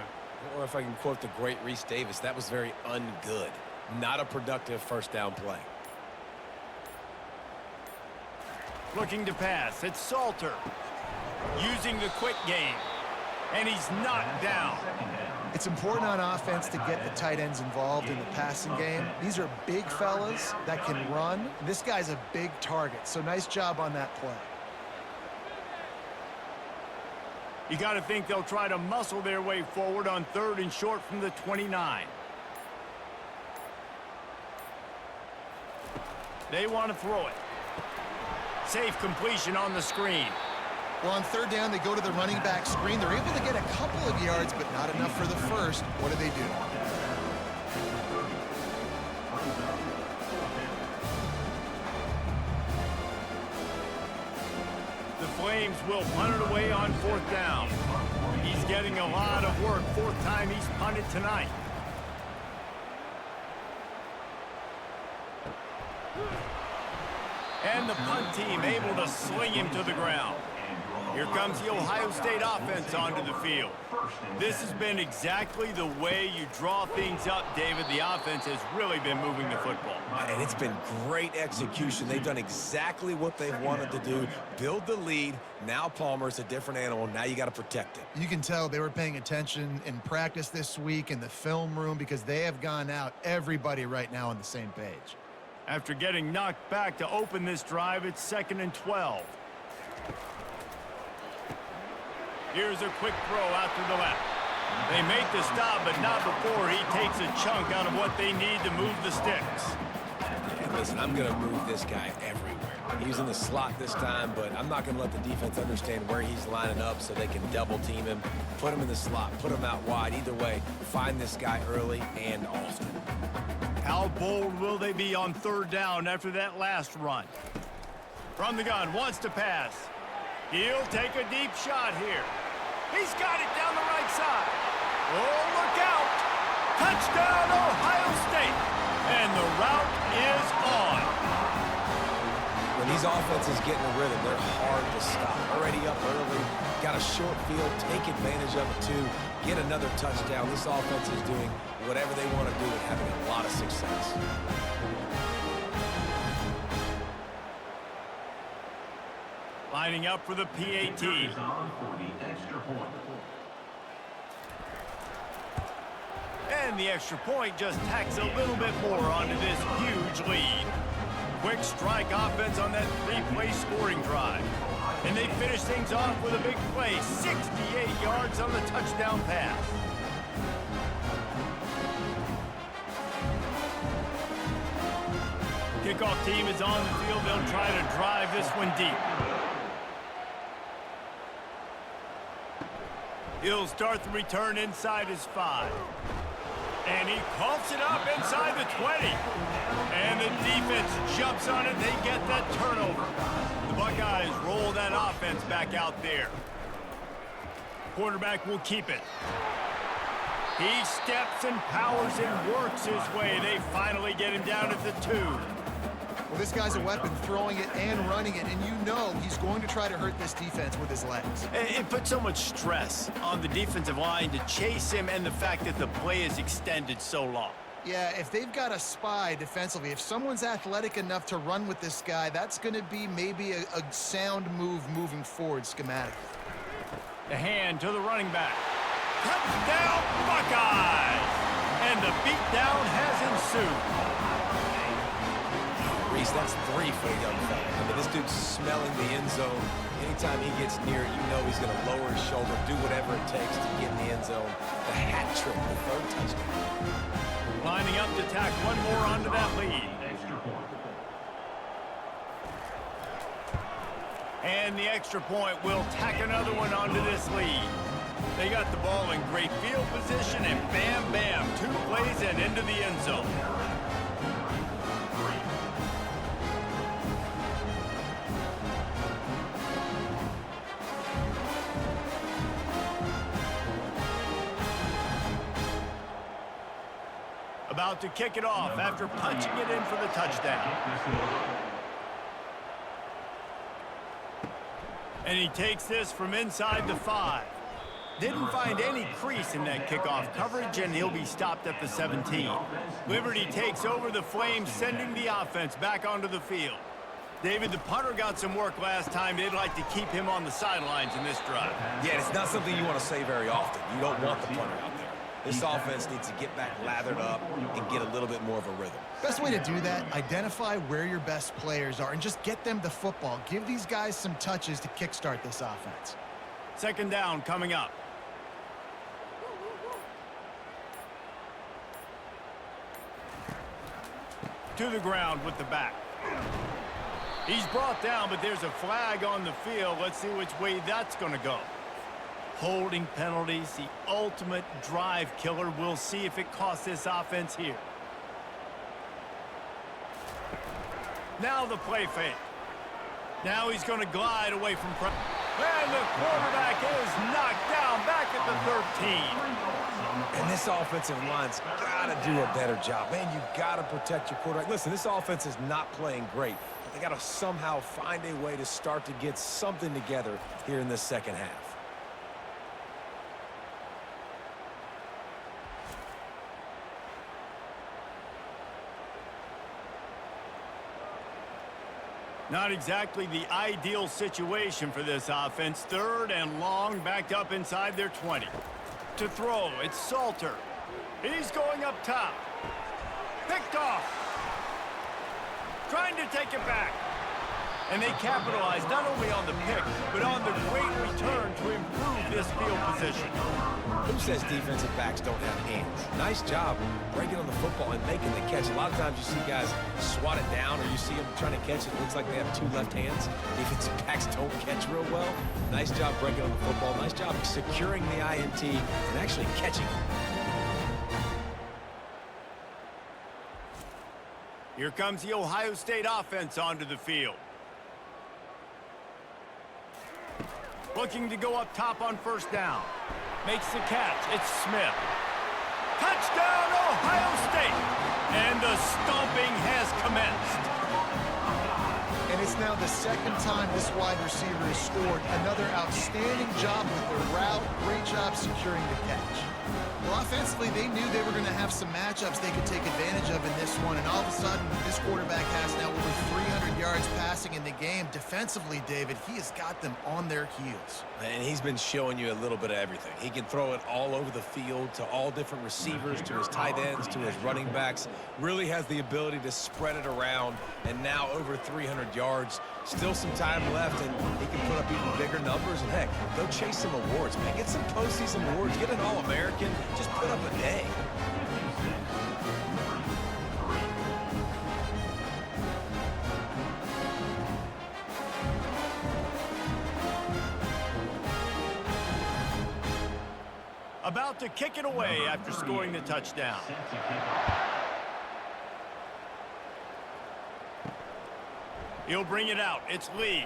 S2: Or if I can quote the great Reese Davis, that was very ungood. Not a productive first down play.
S1: Looking to pass. It's Salter. Using the quick game. And he's knocked down.
S3: It's important on offense to get the tight ends involved in the passing game. These are big fellas that can run. This guy's a big target, so nice job on that play.
S1: You got to think they'll try to muscle their way forward on 3rd and short from the 29. They want to throw it. Safe completion on the screen.
S3: Well, on 3rd down, they go to the running back screen. They're able to get a couple of yards, but not enough for the first. What do they do?
S1: The Flames will punt it away on 4th down. He's getting a lot of work. 4th time he's punted tonight. And the punt team able to sling him to the ground. Here comes the Ohio State offense onto the field. This has been exactly the way you draw things up, David. The offense has really been moving the football.
S2: And it's been great execution. They've done exactly what they've wanted to do. Build the lead. Now Palmer's a different animal. Now you got to protect it.
S3: You can tell they were paying attention in practice this week in the film room because they have gone out, everybody right now on the same page.
S1: After getting knocked back to open this drive, it's 2nd and 12. Here's a quick throw out to the left. They make the stop, but not before he takes a chunk out of what they need to move the sticks.
S2: And listen, I'm going to move this guy everywhere. He's in the slot this time, but I'm not going to let the defense understand where he's lining up so they can double team him, put him in the slot, put him out wide. Either way, find this guy early and often.
S1: How bold will they be on 3rd down after that last run? From the gun, wants to pass. He'll take a deep shot here. He's got it down the right side. Oh, look out. Touchdown, Ohio State. And the route is on.
S2: When these offenses get in a rhythm, they're hard to stop. Already up early, got a short field, take advantage of it too, get another touchdown. This offense is doing whatever they want to do and having a lot of success.
S1: Lining up for the PAT. And the extra point just tacks a little bit more onto this huge lead. Quick strike offense on that 3-play scoring drive. And they finish things off with a big play, 68 yards on the touchdown pass. Kickoff team is on the field. They'll try to drive this one deep. He'll start the return inside his 5. And he coughs it up inside the 20. And the defense jumps on it. They get that turnover. The Buckeyes roll that offense back out there. Quarterback will keep it. He steps and powers and works his way. They finally get him down at the 2.
S3: Well, this guy's a weapon, throwing it and running it, and you know he's going to try to hurt this defense with his legs.
S1: It puts so much stress on the defensive line to chase him and the fact that the play is extended so long.
S3: Yeah, if they've got a spy defensively, if someone's athletic enough to run with this guy, that's going to be maybe a sound move moving forward schematically.
S1: The hand to the running back. Touchdown, Buckeyes! And the beatdown has ensued.
S2: Reese, that's 3 for a young fella. I mean, this dude's smelling the end zone. Anytime he gets near it, you know he's going to lower his shoulder, do whatever it takes to get in the end zone. The hat trick, the 3rd touchdown.
S1: Lining up to tack one more onto that lead. And the extra point will tack another one onto this lead. They got the ball in great field position, and bam, bam, 2 plays and into the end zone. About to kick it off after punching it in for the touchdown. And he takes this from inside the 5. Didn't find any crease in that kickoff coverage, and he'll be stopped at the 17. Liberty takes over the Flames, sending the offense back onto the field. David, the punter got some work last time. They'd like to keep him on the sidelines in this drive.
S2: Yeah, it's not something you want to say very often. You don't want the punter out there. This offense needs to get back lathered up and get a little bit more of a rhythm.
S3: Best way to do that, identify where your best players are and just get them the football. Give these guys some touches to kickstart this offense.
S1: Second down coming up. To the ground with the back. He's brought down, but there's a flag on the field. Let's see which way that's going to go. Holding penalties, the ultimate drive killer. We'll see if it costs this offense here. Now the play fake. Now he's going to glide away from pressure. And the quarterback is knocked down back at the 13.
S2: And this offensive line's got to do a better job. Man, you got to protect your quarterback. Listen, this offense is not playing great. They got to somehow find a way to start to get something together here in this second half.
S1: Not exactly the ideal situation for this offense. Third and long, backed up inside their 20. To throw, it's Salter. He's going up top. Picked off. Trying to take it back. And they capitalize not only on the pick, but on the great return to improve this field position.
S2: Who says defensive backs don't have hands? Nice job breaking on the football and making the catch. A lot of times you see guys swat it down or you see them trying to catch it. It looks like they have two left hands. Defensive backs don't catch real well. Nice job breaking on the football. Nice job securing the INT and actually catching it.
S1: Here comes the Ohio State offense onto the field. Looking to go up top on first down. Makes the catch. It's Smith. Touchdown, Ohio State! And the stomping has commenced.
S3: And it's now the second time this wide receiver has scored. Another outstanding job with the route. Great job securing the catch. Well, offensively, they knew they were going to have some matchups they could take advantage of in this one. And all of a sudden, this quarterback has now over 300 yards passing in the game. Defensively, David, he has got them on their heels.
S2: And he's been showing you a little bit of everything. He can throw it all over the field to all different receivers, to his tight ends, to his running backs. Really has the ability to spread it around. And now over 300 yards. Still some time left, and he can put up even bigger numbers. And heck, go chase some awards, man. Get some postseason awards. Get an All-American. Just put up a day.
S1: About to kick it away after scoring the touchdown. He'll bring it out. It's Lee.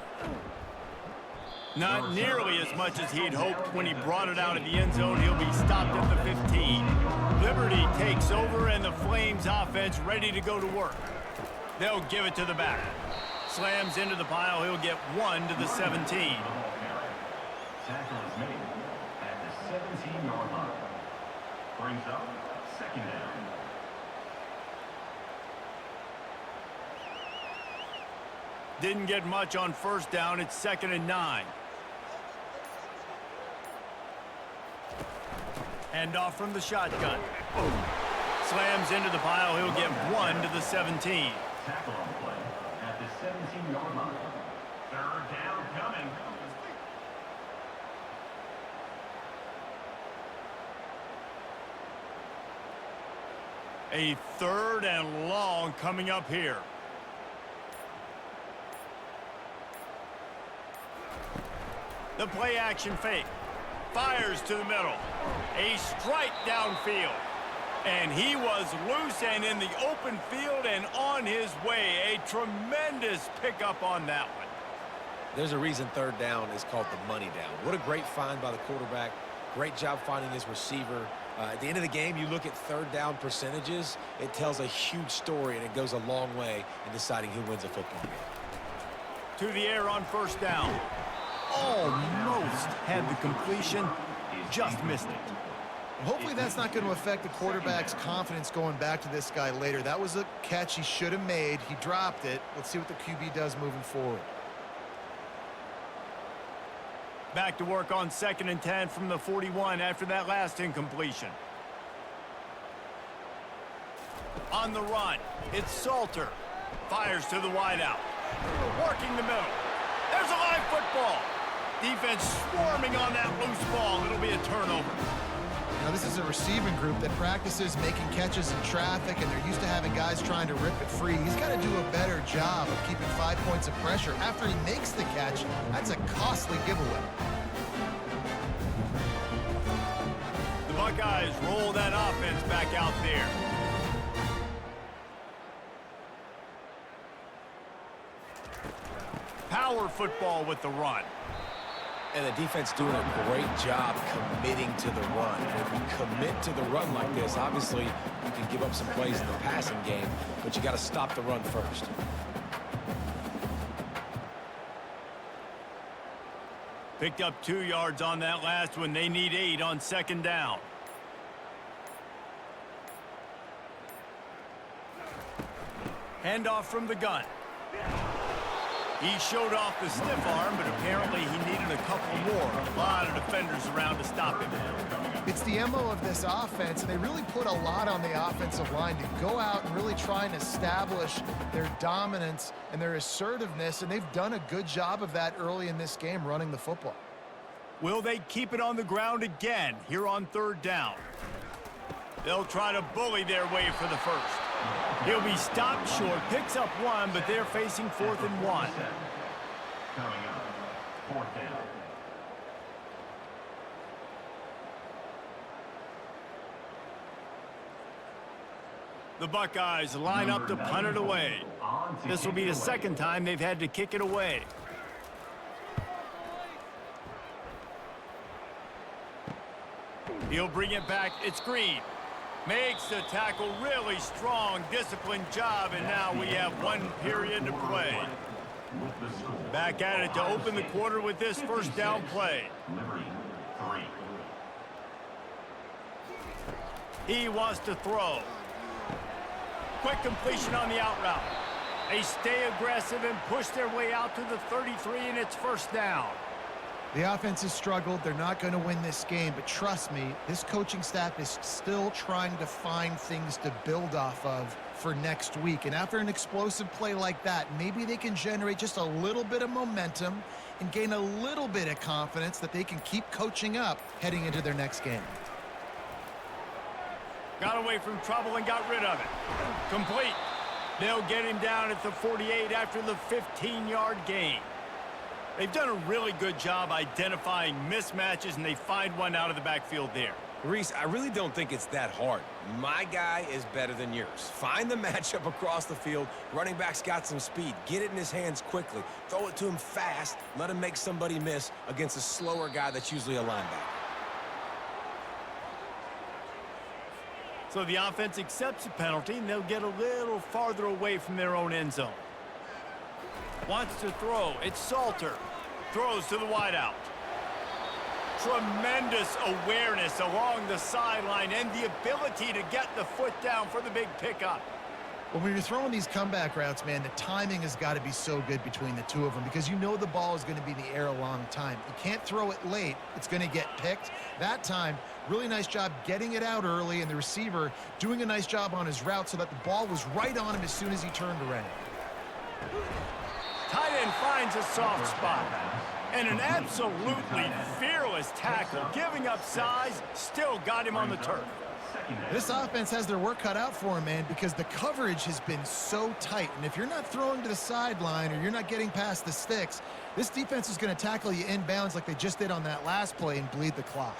S1: Not nearly as much as he'd hoped when he brought it out of the end zone. He'll be stopped at the 15. Liberty takes over, and the Flames offense ready to go to work. They'll give it to the back. Slams into the pile. He'll get one to the 17.
S4: Tackle is made at the 17-yard line. Brings up second down.
S1: Didn't get much on first down. It's 2nd and 9. Hand off from the shotgun. Slams into the pile. He'll get one to the 17.
S4: Tackle on play at the 17-yard line. Third down coming.
S1: A 3rd and long coming up here. The play action fake. Fires to the middle. A strike downfield. And he was loose and in the open field and on his way. A tremendous pickup on that one.
S2: There's a reason third down is called the money down. What a great find by the quarterback. Great job finding his receiver. At the end of the game, you look at third down percentages, it tells a huge story, and it goes a long way in deciding who wins a football game.
S1: To the air on first down. Almost had the completion, just missed it.
S3: Hopefully that's not going to affect the quarterback's confidence going back to this guy later. That was a catch he should have made. He dropped it. Let's see what the QB does moving forward.
S1: Back to work on 2nd and 10 from the 41 after that last incompletion. On the run, it's Salter. Fires to the wideout. Working the middle. There's a live football. Defense swarming on that loose ball. It'll be a turnover.
S3: Now, this is a receiving group that practices making catches in traffic, and they're used to having guys trying to rip it free. He's got to do a better job of keeping 5 points of pressure. After he makes the catch, that's a costly giveaway.
S1: The Buckeyes roll that offense back out there. Power football with the run.
S2: And the defense doing a great job committing to the run. When you commit to the run like this, obviously you can give up some plays in the passing game, but you got to stop the run first.
S1: Picked up 2 yards on that last one. They need 8 on 2nd down. Handoff from the gun. He showed off the stiff arm, but apparently he needed a couple more. A lot of defenders around to stop him.
S3: It's the MO of this offense, and they really put a lot on the offensive line to go out and really try and establish their dominance and their assertiveness, and they've done a good job of that early in this game running the football.
S1: Will they keep it on the ground again here on 3rd down? They'll try to bully their way for the first. He'll be stopped short, picks up 1, but they're facing 4th and 1.
S4: Coming up, 4th down.
S1: The Buckeyes line up to punt it away. This will be the 2nd time they've had to kick it away. He'll bring it back. It's Green. Makes the tackle, really strong, disciplined job, and now we have 1 period to play. Back at it to open the quarter with this first down play. He wants to throw. Quick completion on the out route. They stay aggressive and push their way out to the 33, and it's 1st down.
S3: The offense has struggled. They're not going to win this game, but trust me, this coaching staff is still trying to find things to build off of for next week. And after an explosive play like that, maybe they can generate just a little bit of momentum and gain a little bit of confidence that they can keep coaching up heading into their next game.
S1: Got away from trouble and got rid of it. Complete. They'll get him down at the 48 after the 15-yard gain. They've done a really good job identifying mismatches, and they find one out of the backfield there.
S2: Reese, I really don't think it's that hard. My guy is better than yours. Find the matchup across the field. Running back's got some speed. Get it in his hands quickly. Throw it to him fast. Let him make somebody miss against a slower guy that's usually a linebacker.
S1: So the offense accepts the penalty, and they'll get a little farther away from their own end zone. Wants to throw. It's Salter. Throws to the wideout. Tremendous awareness along the sideline and the ability to get the foot down for the big pickup.
S3: Well, when you're throwing these comeback routes, man, the timing has got to be so good between the two of them because you know the ball is going to be in the air a long time. You can't throw it late. It's going to get picked. That time, really nice job getting it out early, and the receiver doing a nice job on his route so that the ball was right on him as soon as he turned around.
S1: Tight end finds a soft spot. And an absolutely fearless tackle, giving up size, still got him on the turf.
S3: This offense has their work cut out for him, man, because the coverage has been so tight. And if you're not throwing to the sideline or you're not getting past the sticks, this defense is going to tackle you inbounds like they just did on that last play and bleed the clock.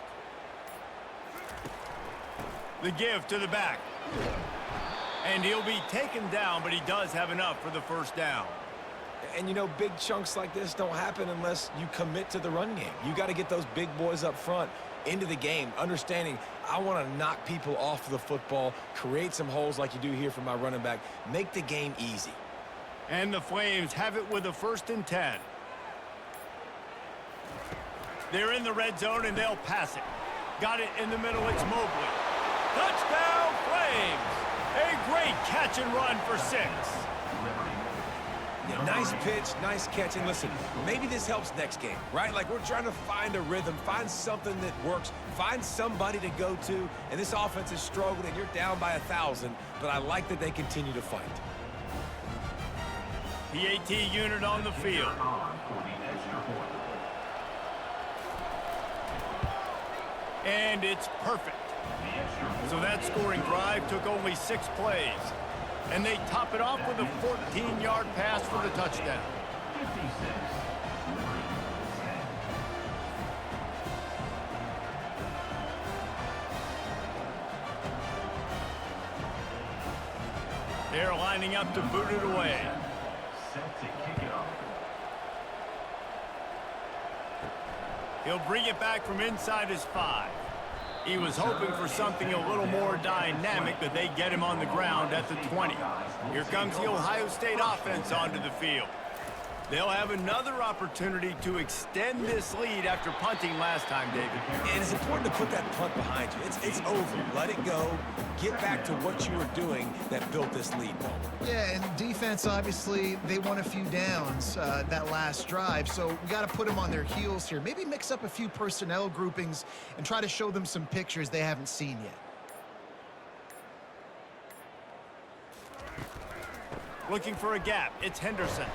S1: The give to the back. And he'll be taken down, but he does have enough for the first down.
S2: And, you know, big chunks like this don't happen unless you commit to the run game. You got to get those big boys up front into the game, understanding I want to knock people off the football, create some holes like you do here for my running back, make the game easy.
S1: And the Flames have it with a 1st and 10. They're in the red zone, and they'll pass it. Got it in the middle. It's Mobley. Touchdown, Flames! A great catch and run for 6.
S2: Yeah, nice pitch, nice catch. And listen, maybe this helps next game, right? Like, we're trying to find a rhythm, find something that works, find somebody to go to. And this offense is struggling, and you're down by 1,000. But I like that they continue to fight.
S1: PAT unit on the field. And it's perfect. So that scoring drive took only 6 plays. And they top it off with a 14-yard pass for the touchdown. They're lining up to boot it away.
S4: Set to kick it off.
S1: He'll bring it back from inside his 5. He was hoping for something a little more dynamic, but they get him on the ground at the 20. Here comes the Ohio State offense onto the field. They'll have another opportunity to extend this lead after punting last time, David.
S2: And it's important to put that punt behind you. It's over. Let it go. Get back to what you were doing that built this lead, Paul.
S3: Yeah, and defense, obviously, they won a few downs that last drive, so we got to put them on their heels here. Maybe mix up a few personnel groupings and try to show them some pictures they haven't seen yet.
S1: Looking for a gap. It's Henderson.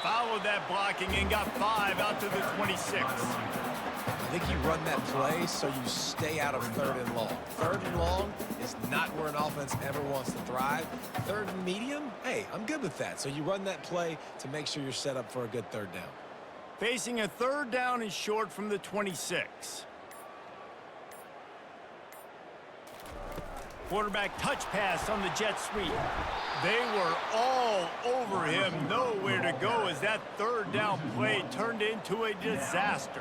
S1: Followed that blocking and got 5 out to the 26.
S2: I think you run that play so you stay out of 3rd and long. 3rd and long is not where an offense ever wants to thrive. 3rd and medium, hey, I'm good with that. So you run that play to make sure you're set up for a good 3rd down.
S1: Facing a 3rd down and short from the 26. Quarterback touch pass on the jet sweep. They were all over him, nowhere to go as that 3rd down play turned into a disaster.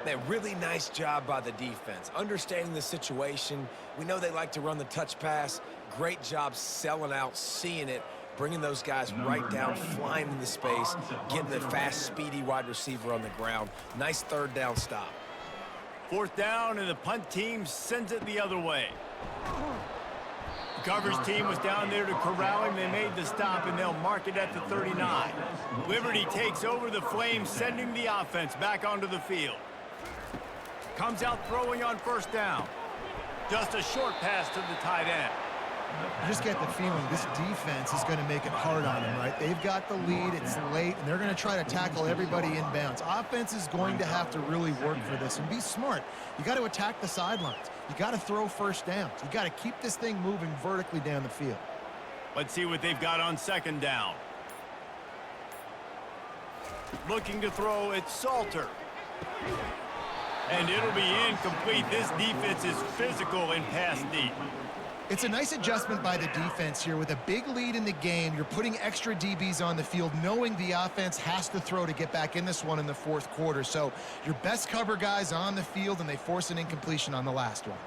S2: A really nice job by the defense, understanding the situation. We know they like to run the touch pass. Great job selling out, seeing it, bringing those guys right down, flying into space, getting the fast, speedy wide receiver on the ground. Nice 3rd down stop.
S1: 4th down, and the punt team sends it the other way. The coverage team was down there to corral him. They made the stop, and they'll mark it at the 39. Liberty takes over the Flames, sending the offense back onto the field. Comes out throwing on 1st down. Just a short pass to the tight end.
S3: You just get the feeling this defense is going to make it hard on them, right? They've got the lead, it's late, and they're going to try to tackle everybody inbounds. Offense is going to have to really work for this and be smart. You got to attack the sidelines. You got to throw 1st downs. You got to keep this thing moving vertically down the field.
S1: Let's see what they've got on 2nd down. Looking to throw, it's Salter. And it'll be incomplete. This defense is physical and pass deep.
S3: It's a nice adjustment by the defense here. With a big lead in the game, you're putting extra DBs on the field, knowing the offense has to throw to get back in this one in the 4th quarter. So your best cover guys on the field, and they force an incompletion on the last one.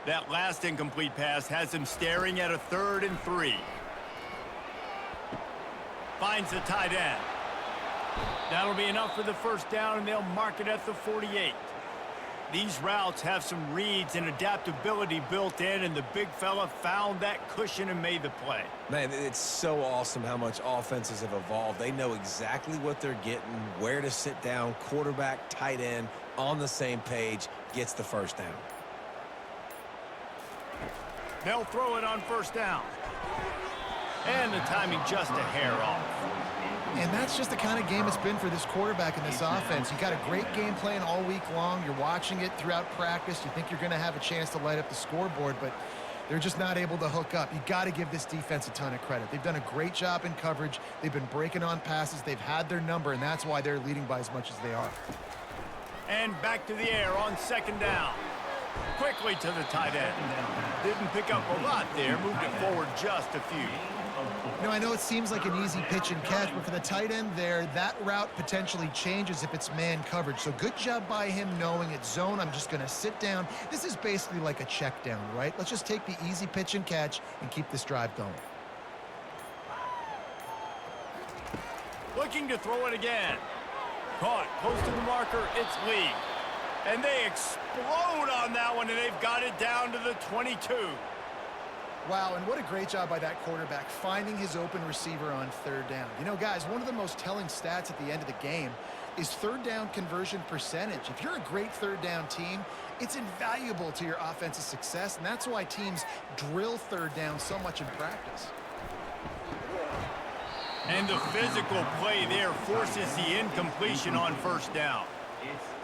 S1: That last incomplete pass has him staring at a 3rd and 3. Finds the tight end. That'll be enough for the 1st down, and they'll mark it at the 48. These routes have some reads and adaptability built in, and the big fella found that cushion and made the play.
S2: Man, it's so awesome how much offenses have evolved. They know exactly what they're getting, where to sit down, quarterback, tight end, on the same page, gets the 1st down.
S1: They'll throw it on 1st down. And the timing just a hair off.
S3: And that's just the kind of game it's been for this quarterback and this offense. You got a great game plan all week long. You're watching it throughout practice. You think you're going to have a chance to light up the scoreboard, but they're just not able to hook up. You got to give this defense a ton of credit. They've done a great job in coverage. They've been breaking on passes. They've had their number, and that's why they're leading by as much as they are.
S1: And back to the air on 2nd down. Quickly to the tight end. Didn't pick up a lot there. Moved it forward just a few.
S3: You know, I know it seems like an easy pitch and catch, but for the tight end there, that route potentially changes if it's man coverage. So good job by him knowing it's zone. I'm just going to sit down. This is basically like a check down, right? Let's just take the easy pitch and catch and keep this drive going.
S1: Looking to throw it again. Caught close to the marker. It's Lee. And they explode on that one, and they've got it down to the 22.
S3: Wow, and what a great job by that quarterback finding his open receiver on third down. You know, guys, one of the most telling stats at the end of the game is third down conversion percentage. If you're a great third down team, it's invaluable to your offensive success, and that's why teams drill third down so much in practice.
S1: And the physical play there forces the incompletion on first down.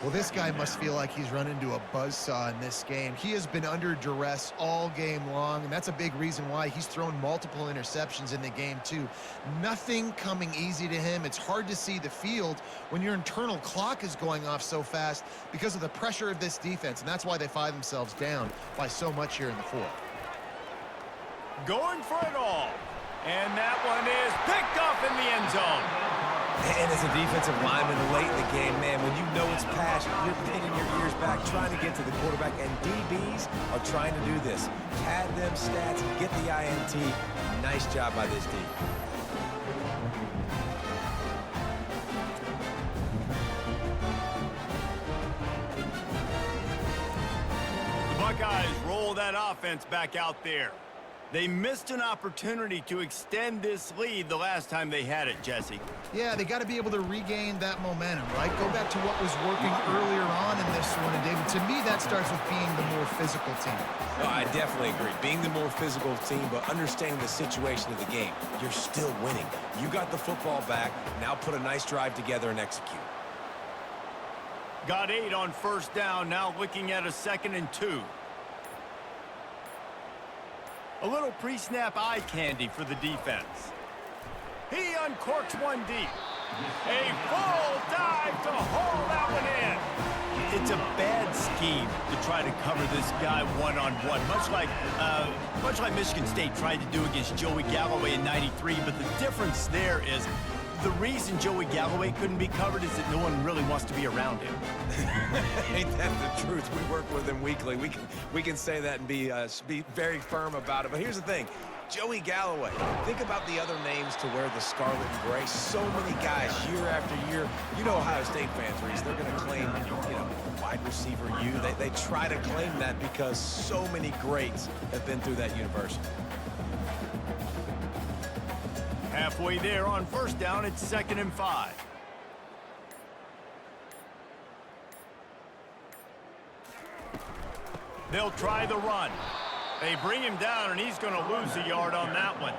S3: Well, this guy must feel like he's run into a buzzsaw in this game. He has been under duress all game long, and that's a big reason why he's thrown multiple interceptions in the game, too. Nothing coming easy to him. It's hard to see the field when your internal clock is going off so fast because of the pressure of this defense, and that's why they find themselves down by so much here in the fourth.
S1: Going for it all. And that one is picked off in the end zone.
S2: And as a defensive lineman late in the game, man, when you know it's pass, you're pinning your ears back, trying to get to the quarterback, and DBs are trying to do this. Pad them stats, get the INT. Nice job by this D.
S1: The Buckeyes roll that offense back out there. They missed an opportunity to extend this lead the last time they had it, Jesse.
S3: Yeah, they got to be able to regain that momentum, right? Go back to what was working earlier on in this one. And, David, to me, that starts with being the more physical team.
S2: Oh, I definitely agree. Being the more physical team, but understanding the situation of the game. You're still winning. You got the football back. Now put a nice drive together and execute.
S1: Got 8 on first down. Now looking at a 2nd and 2. A little pre-snap eye candy for the defense. He uncorks one deep. A full dive to haul that one in. It's a bad scheme to try to cover this guy one-on-one, much like Michigan State tried to do against Joey Galloway in '93. But the difference there is the reason Joey Galloway couldn't be covered is that no one really wants to be around him.
S2: Ain't that the truth? We work with him weekly. We can say that and be very firm about it. But here's the thing. Joey Galloway, think about the other names to wear the scarlet and gray. So many guys year after year. You know Ohio State fans, Reese, they're going to claim, wide receiver U. They try to claim that because so many greats have been through that university.
S1: Halfway there on first down, it's 2nd and 5. They'll try the run. They bring him down, and he's going to lose a yard on that one.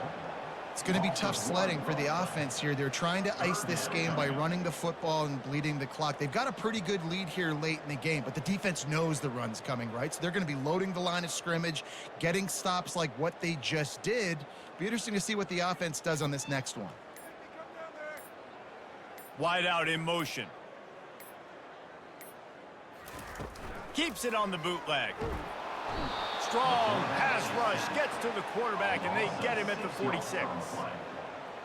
S3: It's going to be tough sledding for the offense here. They're trying to ice this game by running the football and bleeding the clock. They've got a pretty good lead here late in the game, but the defense knows the run's coming, right? So they're going to be loading the line of scrimmage, getting stops like what they just did. Be interesting to see what the offense does on this next one.
S1: Wide out in motion. Keeps it on the bootleg. Strong pass rush, gets to the quarterback, and they get him at the 46.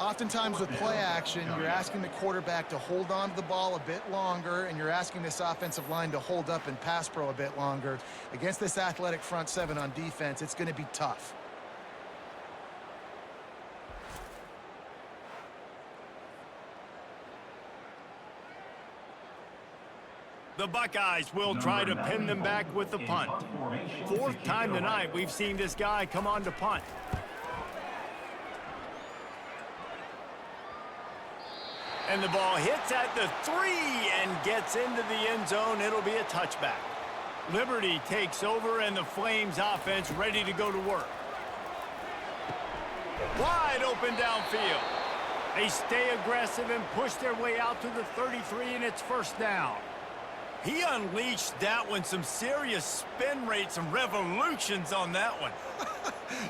S3: Oftentimes with play action, you're asking the quarterback to hold on to the ball a bit longer, and you're asking this offensive line to hold up and pass pro a bit longer. Against this athletic front seven on defense, it's going to be tough.
S1: The Buckeyes will try to pin them back with the punt. 4th time tonight we've seen this guy come on to punt. And the ball hits at the 3 and gets into the end zone. It'll be a touchback. Liberty takes over, and the Flames offense ready to go to work. Wide open downfield. They stay aggressive and push their way out to the 33, and it's first down. He unleashed that one. Some serious spin rate, some revolutions on that one.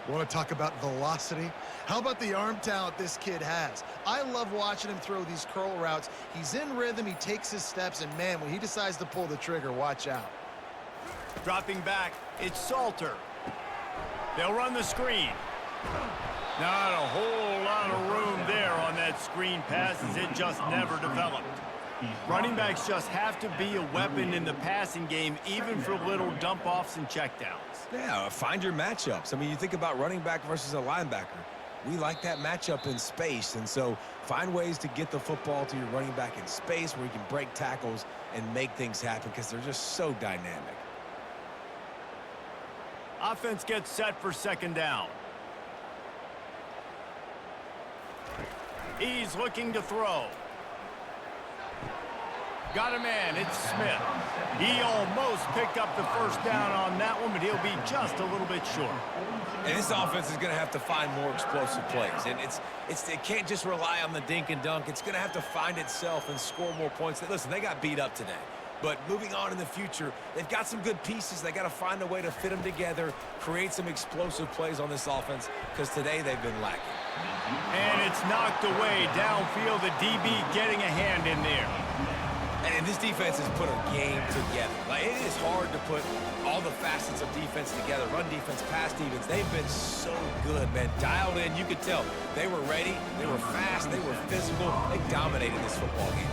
S3: You want to talk about velocity? How about the arm talent this kid has? I love watching him throw these curl routes. He's in rhythm, he takes his steps, and man, when he decides to pull the trigger, watch out.
S1: Dropping back, it's Salter. They'll run the screen. Not a whole lot of room there on that screen pass as it just never developed. Running backs just have to be a weapon in the passing game, even for little dump-offs and checkdowns.
S2: Yeah, find your matchups. I mean, you think about running back versus a linebacker. We like that matchup in space, and so find ways to get the football to your running back in space where you can break tackles and make things happen because they're just so dynamic.
S1: Offense gets set for second down. He's looking to throw. Got a man, it's Smith. He almost picked up the first down on that one, but he'll be just a little bit short.
S2: And this offense is going to have to find more explosive plays. And it can't just rely on the dink and dunk. It's going to have to find itself and score more points. Listen, they got beat up today. But moving on in the future, they've got some good pieces. They got to find a way to fit them together, create some explosive plays on this offense, because today they've been lacking.
S1: And it's knocked away downfield. The DB getting a hand in there.
S2: And this defense has put a game together. Like, it is hard to put all the facets of defense together. Run defense, pass defense. They've been so good, man. Dialed in. You could tell they were ready. They were fast. They were physical. They dominated this football game.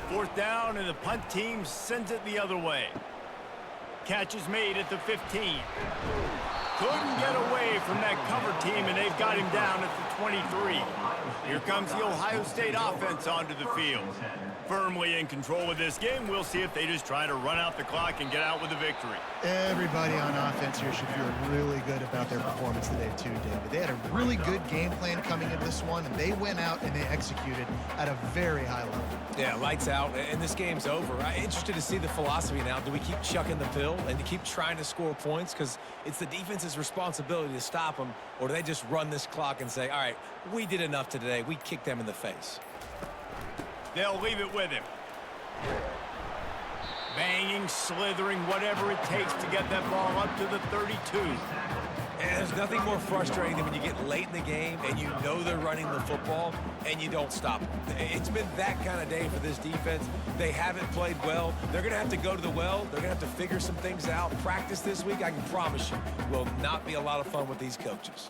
S1: Fourth down, and the punt team sends it the other way. Catch is made at the 15. Couldn't get away from that cover team, and they've got him down at the 23. Here comes the Ohio State offense onto the field. Firmly in control of this game. We'll see if they just try to run out the clock and get out with a victory.
S3: Everybody on offense here should feel really good about their performance today too, David. They had a really good game plan coming into this one, and they went out and they executed at a very high level.
S2: Yeah, lights out, and this game's over. I'm interested to see the philosophy now. Do we keep chucking the pill and to keep trying to score points? Because it's the defense's responsibility to stop them, or do they just run this clock and say, all right, we did enough today. We kicked them in the face.
S1: They'll leave it with him. Banging, slithering, whatever it takes to get that ball up to the 32.
S2: And there's nothing more frustrating than when you get late in the game and you know they're running the football and you don't stop them. It's been that kind of day for this defense. They haven't played well. They're going to have to go to the well. They're going to have to figure some things out. Practice this week, I can promise you, will not be a lot of fun with these coaches.